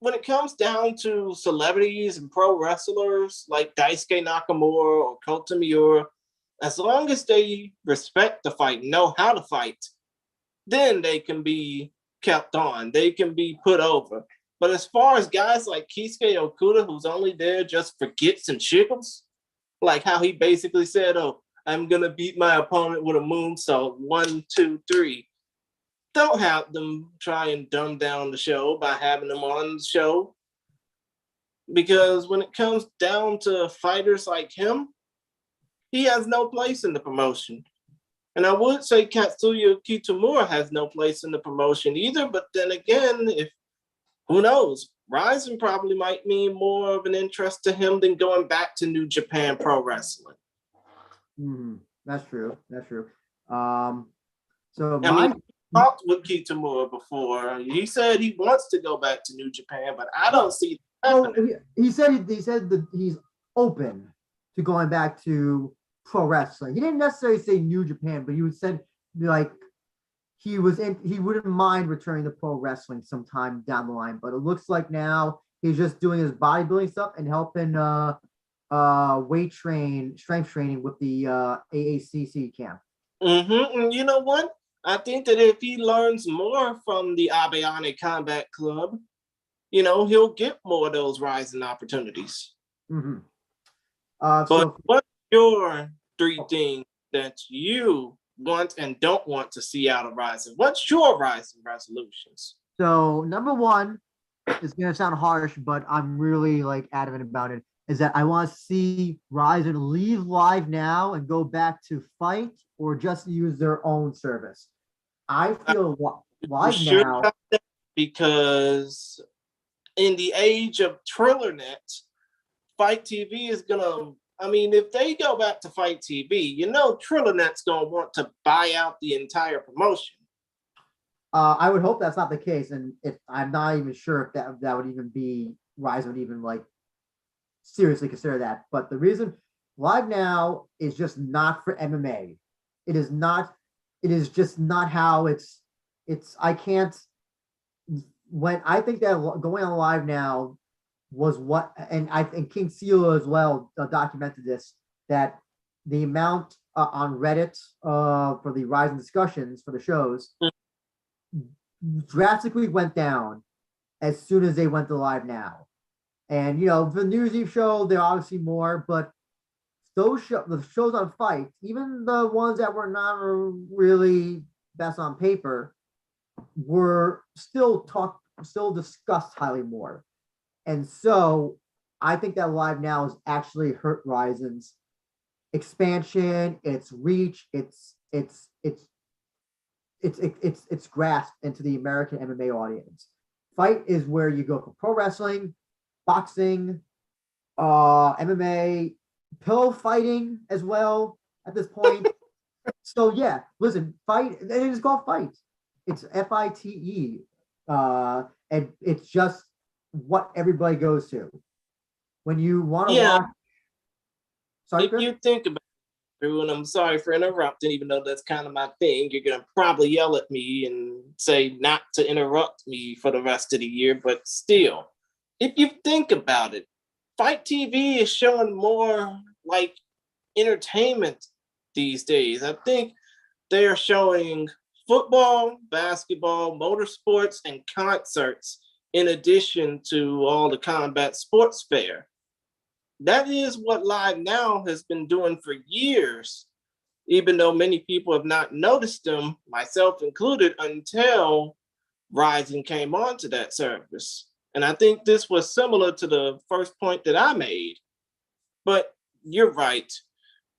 when it comes down to celebrities and pro wrestlers like Daisuke Nakamura or Kota Miura, as long as they respect the fight, know how to fight, then they can be kept on. They can be put over. But as far as guys like Keisuke Okuda, who's only there just for gits and shiggles, like how he basically said, "Oh, I'm gonna beat my opponent with a moonsault, 1, 2, 3." Don't have them try and dumb down the show by having them on the show. Because when it comes down to fighters like him, he has no place in the promotion. And I would say Katsuya Kitamura has no place in the promotion either. But then again, who knows? Rizin probably might mean more of an interest to him than going back to New Japan Pro Wrestling. That's true. Talked with Kitamura before. He said he wants to go back to New Japan, but I don't see that happening. He said that he's open to going back to pro wrestling. He didn't necessarily say New Japan, but he said like he wouldn't mind returning to pro wrestling sometime down the line. But it looks like now he's just doing his bodybuilding stuff and helping strength training with the AACC camp. And you know what? I think that if he learns more from the Abayane Combat Club, you know, he'll get more of those rising opportunities. But what's your 3 things that you want and don't want to see out of Rizin? What's your Rizin resolutions? So number 1 is going to sound harsh, but I'm really like adamant about it. is that I want to see Rizin leave Live Now and go back to Fight or just use their own service. I feel Live sure Now. about that? Because in the age of TrillerNet, Fight TV is gonna. I mean, if they go back to Fight TV, TrillerNet's gonna want to buy out the entire promotion. I would hope that's not the case, and if I'm not even sure if that would even be Rizin would even like seriously consider that. But the reason Live Now is just not for MMA. It is not. It is just not how it's. I can't. When I think that going on Live Now was what, and I think King Silo as well documented this, that the amount on Reddit for the Rizin discussions for the shows drastically went down as soon as they went to Live Now. And the New Year's Eve show, they're obviously more, but the shows on Fight, even the ones that were not really best on paper, were still discussed highly more. And so I think that Live Now has actually hurt Rizin's expansion, its reach, its grasp into the American MMA audience. Fight is where you go for pro wrestling, boxing, MMA, pillow fighting as well at this point. So yeah, listen, Fight, it is called Fight. It's FITE. And it's just what everybody goes to. When you want to watch. Sorry, if you think about it, and I'm sorry for interrupting, even though that's kind of my thing, you're going to probably yell at me and say not to interrupt me for the rest of the year, but still, if you think about it, Fight TV is showing more like entertainment these days. I think they are showing football, basketball, motorsports, and concerts in addition to all the combat sports fare. That is what Live Now has been doing for years, even though many people have not noticed them, myself included, until Rizin came onto that service. And I think this was similar to the first point that I made. But you're right.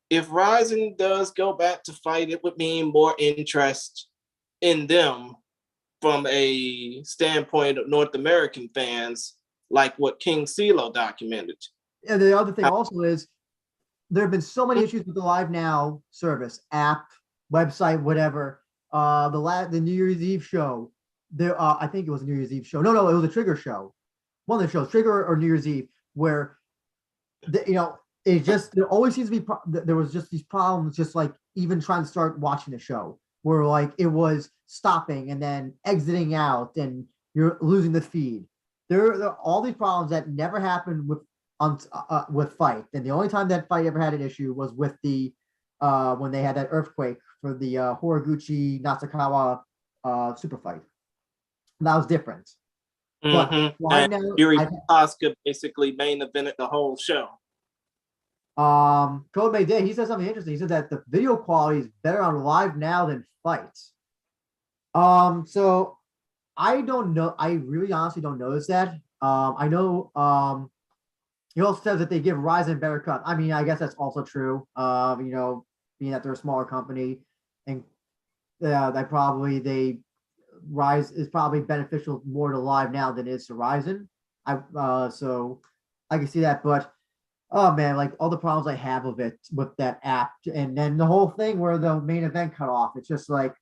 If Rizin does go back to Fight, it would mean more interest in them from a standpoint of North American fans, like what King Silo documented. And the other thing also is there have been so many issues with the Live Now service, app, website, whatever. The New Year's Eve show, there I think it was a New Year's Eve show. No, it was a Trigger show. One of the shows, Trigger or New Year's Eve, where it just there always seems to be there was just these problems, just like even trying to start watching the show, where like it was stopping and then exiting out, and you're losing the feed. There are all these problems that never happened with Fight, and the only time that Fight ever had an issue was with the when they had that earthquake for the Horiguchi Natsukawa super fight. That was different. Mm-hmm. But Yuri Oscar basically main evented the whole show. Code Day, he said something interesting. He said that the video quality is better on Live Now than Fight. So I don't know. I really honestly don't notice that. I know he also says that they give Rizin better cut. I mean, I guess that's also true. Being that they're a smaller company, and Rise is probably beneficial more to Live Now than it is to Rizin. So I can see that, but oh man, like all the problems I have with that app, and then the whole thing where the main event cut off. It's just like,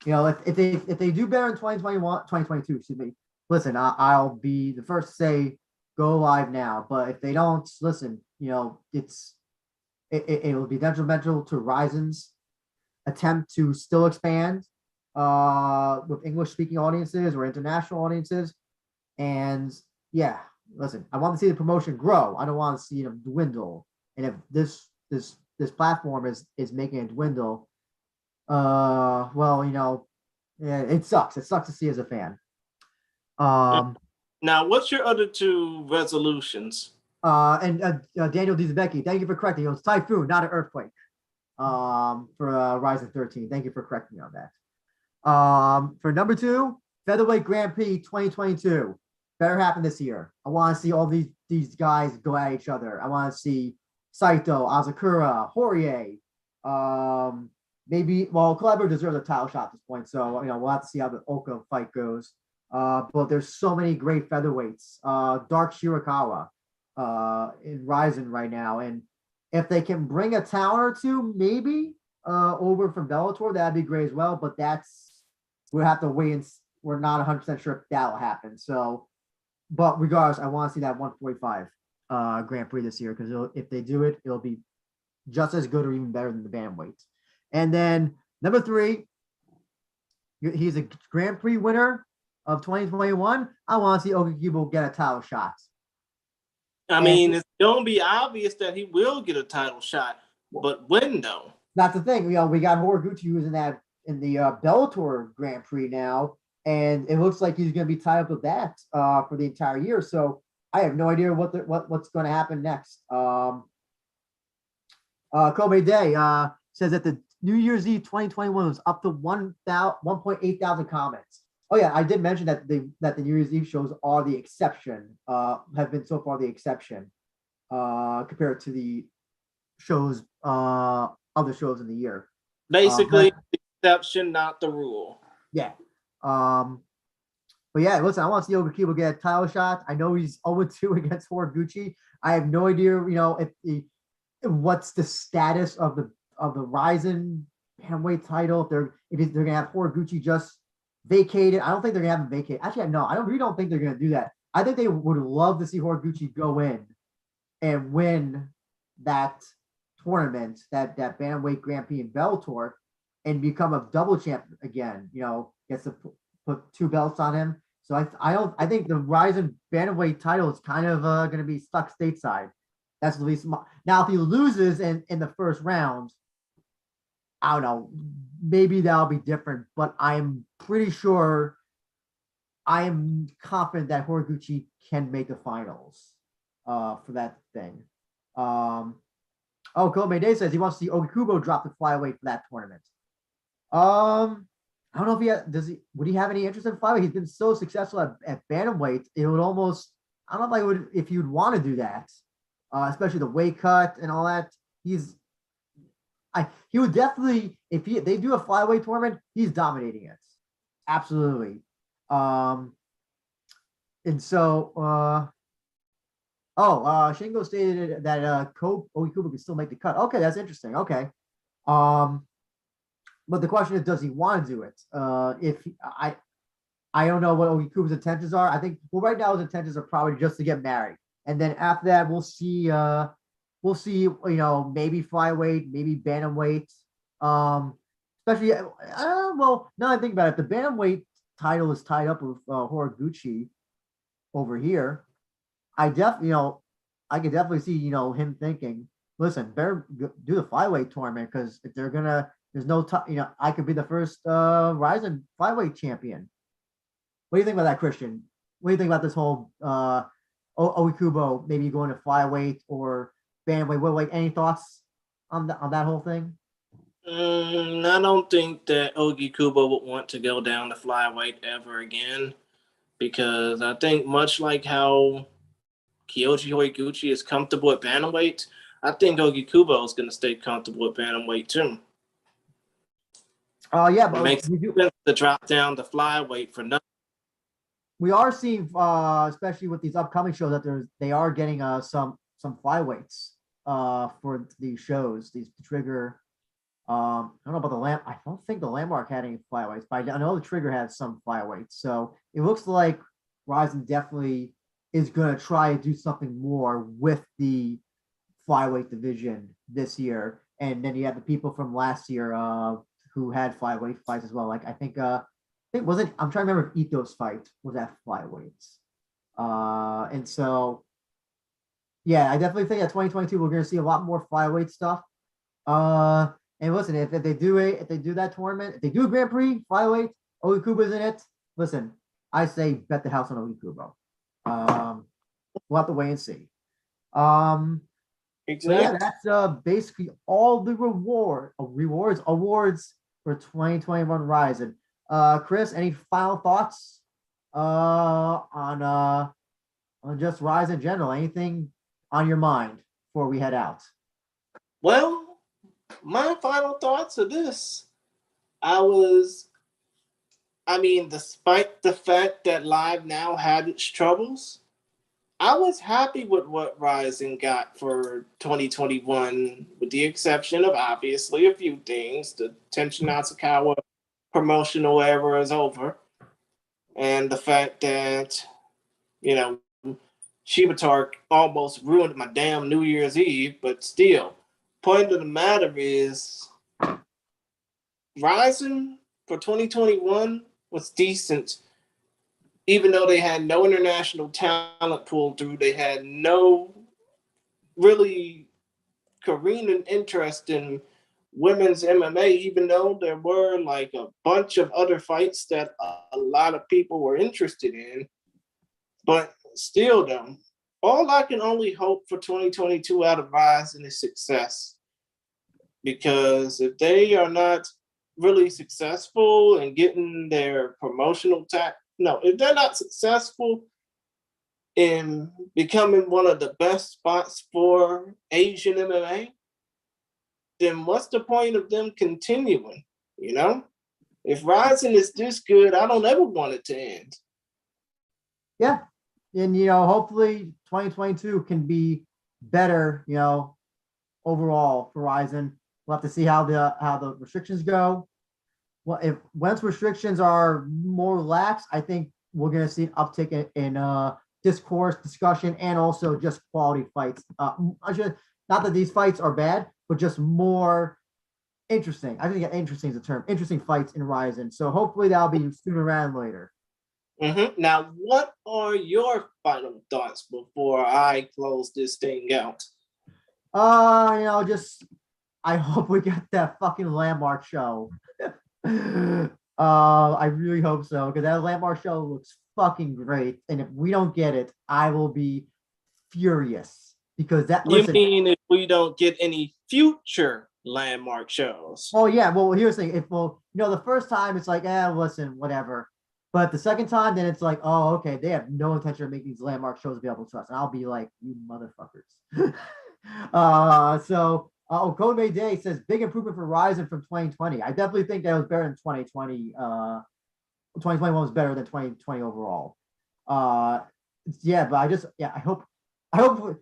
if they do better in 2022, excuse me, listen, I'll be the first to say go Live Now. But if they don't, listen, it will be detrimental to Rizin's attempt to still expand with English speaking audiences or international audiences. And yeah, listen, I want to see the promotion grow. I don't want to see them dwindle. And if this platform is making it dwindle, well, it sucks. It sucks to see as a fan. Now, what's your other two resolutions? And Daniel Dizabecki, thank you for correcting. It was typhoon, not an earthquake. For Rizin 13. Thank you for correcting me on that. For number 2, Featherweight Grand Prix 2022. Better happen this year. I want to see all these these guys go at each other. I want to see Saito, Azakura, Jorge. Maybe Kleber deserves a title shot at this point, so we'll have to see how the Oka fight goes. But there's so many great featherweights. Dark Shirakawa in Rizin right now, and if they can bring a talent or two, maybe over from Bellator, that'd be great as well. But we'll have to wait, and we're not 100% sure if that'll happen. So, but regardless, I want to see that 145 Grand Prix this year, because if they do it, it'll be just as good or even better than the bantamweight. And then number 3, he's a Grand Prix winner of 2021. I want to see Ogiekubo get a title shot. I mean, it's going to be obvious that he will get a title shot, but when though? That's the thing. We got Horiguchi who's in the Bellator Grand Prix now, and it looks like he's going to be tied up with that for the entire year. So I have no idea what's going to happen next. Kobe Day says that the New Year's Eve 2021 was up to 1.8 thousand comments. Oh yeah, I did mention that the New Year's Eve shows are the exception. Have been so far the exception compared to the shows, other shows in the year. Basically, the exception, not the rule. Yeah. But yeah, listen, I want to see Ogiekubo get a title shot. I know he's 0-2 against Horiguchi. I have no idea, what's the status of the Rizin bantamweight title. If they're gonna have Horiguchi just vacated. I don't think they're gonna have him vacate. Actually, no, I really don't think they're gonna do that. I think they would love to see Horiguchi go in and win that tournament, that bantamweight Grand Prix in Bellator, and become a double champ again. Gets to put 2 belts on him. So I think the Rizin bantamweight title is kind of going to be stuck stateside. That's at least now. If he loses in the first round, I don't know. Maybe that'll be different. But I'm pretty sure, I am confident that Horiguchi can make the finals for that thing. Kobe Day says he wants to see Ogiekubo drop the flyweight for that tournament. I don't know if would he have any interest in flyweight? He's been so successful at bantamweight. It would almost, I don't know if he would want to do that. Especially the weight cut and all that. He would definitely, if they do a flyweight tournament, he's dominating it. Absolutely. And so, Shingo stated that Ogiekubo can still make the cut. Okay, that's interesting. Okay. But the question is, does he want to do it? I don't know what Ogiekubo's intentions are. I think, right now his intentions are probably just to get married. And then after that, we'll see, maybe flyweight, maybe bantamweight. Especially, now I think about it, the bantamweight title is tied up with Horiguchi over here. I could definitely see, him thinking, listen, better do the flyweight tournament, because if they're gonna, there's no, I could be the first Rizin flyweight champion. What do you think about that, Christian? What do you think about this whole Ogiekubo maybe going to flyweight or bantamweight? Any thoughts on that whole thing? I don't think that Ogiekubo would want to go down to flyweight ever again, because I think much like how Kyoji Horiguchi is comfortable at bantamweight, I think Ogiekubo is going to stay comfortable at bantamweight too. Yeah, but it makes sense to drop down to flyweight for nothing. We are seeing, especially with these upcoming shows, that they are getting some flyweights for these shows. These Trigger. I don't know about the I don't think the Landmark had any flyweights, but I know the Trigger had some flyweights. So it looks like Rizin definitely is going to try to do something more with the flyweight division this year. And then you have the people from last year who had flyweight fights as well. Like I think wasn't, I'm trying to remember if Ito's fight was at flyweights. And so, yeah, I definitely think that 2022 we're going to see a lot more flyweight stuff. And listen, if they do that tournament, if they do a Grand Prix flyweight, Ogiekubo's in it. Listen, I say bet the house on Ogiekubo. We'll have to wait and see. Exactly. So yeah, that's basically all the awards for 2021 Rizin. Chris, any final thoughts on or just Rise in general? Anything on your mind before we head out? Well, my final thoughts of this, despite the fact that Live Now had its troubles, I was happy with what Rizin got for 2021, with the exception of obviously a few things. The Tenshin Natsukawa promotional era is over, and the fact that, you know, Shiratori almost ruined my damn New Year's Eve, but still, point of the matter is, Rizin for 2021 was decent, even though they had no international talent pulled through. They had no really careening interest in women's MMA, even though there were like a bunch of other fights that a lot of people were interested in. But still, though, all I can only hope for 2022 out of Rizin is success. Because if they are not really successful in getting their promotional if they're not successful in becoming one of the best spots for Asian MMA, then what's the point of them continuing? You know, if Rizin is this good, I don't ever want it to end. Yeah, and hopefully 2022 can be better. Overall for Rizin, we'll have to see how the restrictions go. Well, once restrictions are more relaxed, I think we're going to see an uptick in discourse, discussion, and also just quality fights. Not that these fights are bad, but just more interesting. I think interesting is the term. Interesting fights in Rizin. So hopefully that'll be sooner rather than later. Mm-hmm. Now, what are your final thoughts before I close this thing out? I hope we get that fucking Landmark show. I really hope so, because that Landmark show looks fucking great. And if we don't get it, I will be furious, because You mean if we don't get any future Landmark shows? Oh yeah, well here's the thing. The first time it's like, listen, whatever. But the second time, then it's like, oh, okay, they have no intention of making these Landmark shows available to us. And I'll be like, you motherfuckers. Code Day says big improvement for Rizin from 2020. I definitely think that was better than 2020. 2021 was better than 2020 overall. But I hope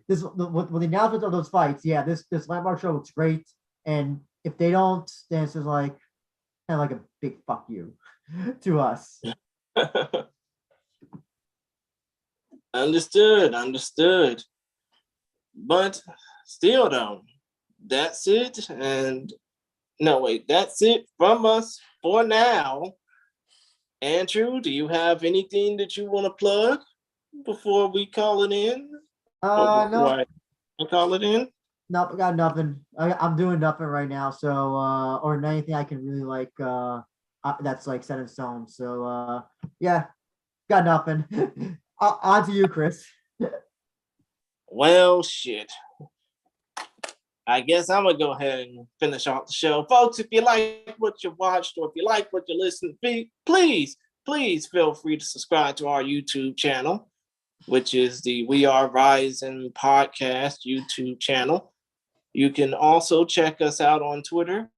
this with the announcement of those fights. Yeah, this Landmark show looks great. And if they don't, then it's just like kind of like a big fuck you to us. Understood. But still, though, that's it. That's it from us for now. Andrew, do you have anything that you want to plug before we call it in? No. I call it in? Nope, I got nothing. I'm doing nothing right now. So, or anything I can really that's like set in stone. So, yeah, got nothing. On to you, Chris. Well, shit. I guess I'm going to go ahead and finish off the show. Folks, if you like what you watched or if you like what you listened to, please feel free to subscribe to our YouTube channel, which is the We Are Rizin podcast YouTube channel. You can also check us out on Twitter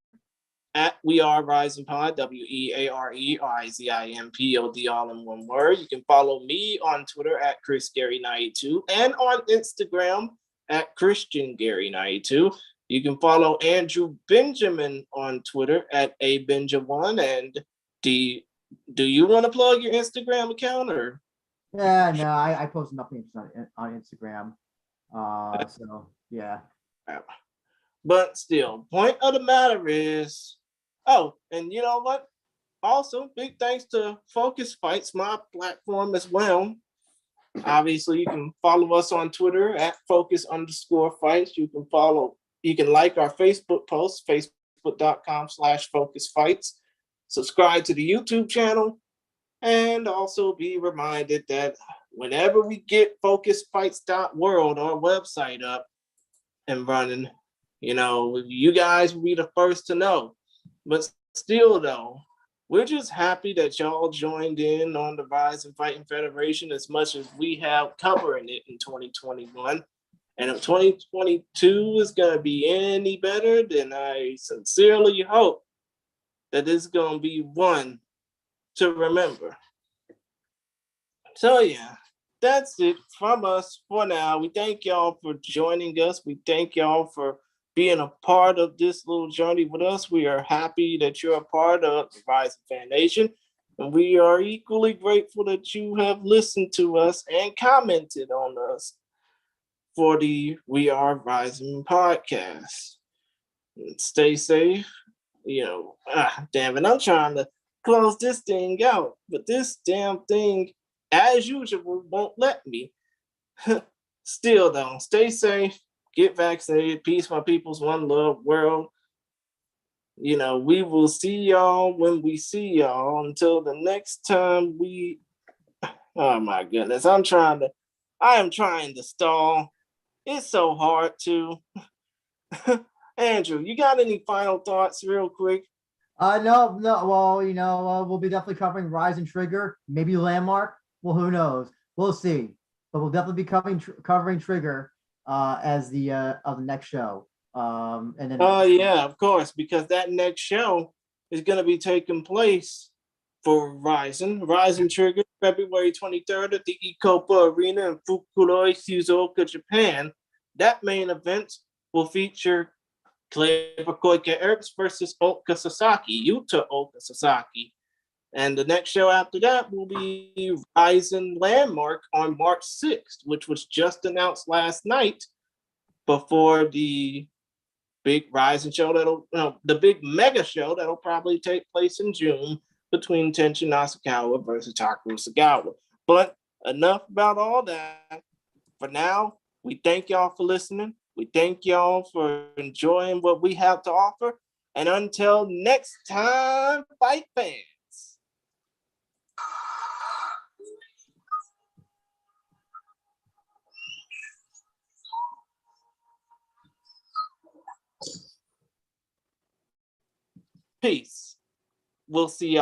at We Are Rizin Pod, WeareRizinPod, all in one word. You can follow me on Twitter at ChrisGary92 and on Instagram at ChristianGary92. You can follow Andrew Benjamin on Twitter at ABenja1. And do you want to plug your Instagram account or? Yeah, no, I post nothing on Instagram. So yeah. But still, point of the matter is, and you know what? Also, big thanks to Focus Fights, my platform as well. Obviously, you can follow us on Twitter at Focus_Fights. You can like our Facebook posts, facebook.com/FocusFights. Subscribe to the YouTube channel, and also be reminded that whenever we get FocusFights.world, our website up and running, you guys will be the first to know. But still, though, we're just happy that y'all joined in on the Rizin Fighting Federation as much as we have covering it in 2021. And if 2022 is going to be any better, then I sincerely hope that it's going to be one to remember. So yeah, that's it from us for now. We thank y'all for joining us. We thank y'all for being a part of this little journey with us. We are happy that you're a part of the Rizin Fan Nation. And we are equally grateful that you have listened to us and commented on us for the We Are Rizin podcast. Stay safe. Damn it, I'm trying to close this thing out, but this damn thing, as usual, won't let me. Still, though, stay safe, get vaccinated, peace, my peoples, one love, world. We will see y'all when we see y'all. Until the next time oh my goodness, I am trying to stall. It's so hard to. Andrew, you got any final thoughts real quick? No. Well, we'll be definitely covering Rizin Trigger, maybe Landmark. Well, who knows? We'll see. But we'll definitely be covering Trigger as the of the next show. And then. Yeah, of course, because that next show is going to be taking place for Rizin Trigger, February 23rd at the Ikopa Arena in Fukuroi, Shizuoka, Japan. That main event will feature Clever Koike Ertz versus Oka Sasaki, Yuta Oka Sasaki. And the next show after that will be Rizin Landmark on March 6th, which was just announced last night before the big Rizin show the big mega show that'll probably take place in June between Tenshin Nasukawa versus Takeru Sagawa. But enough about all that. For now, we thank y'all for listening. We thank y'all for enjoying what we have to offer. And until next time, fight fans. Peace. We'll see y'all.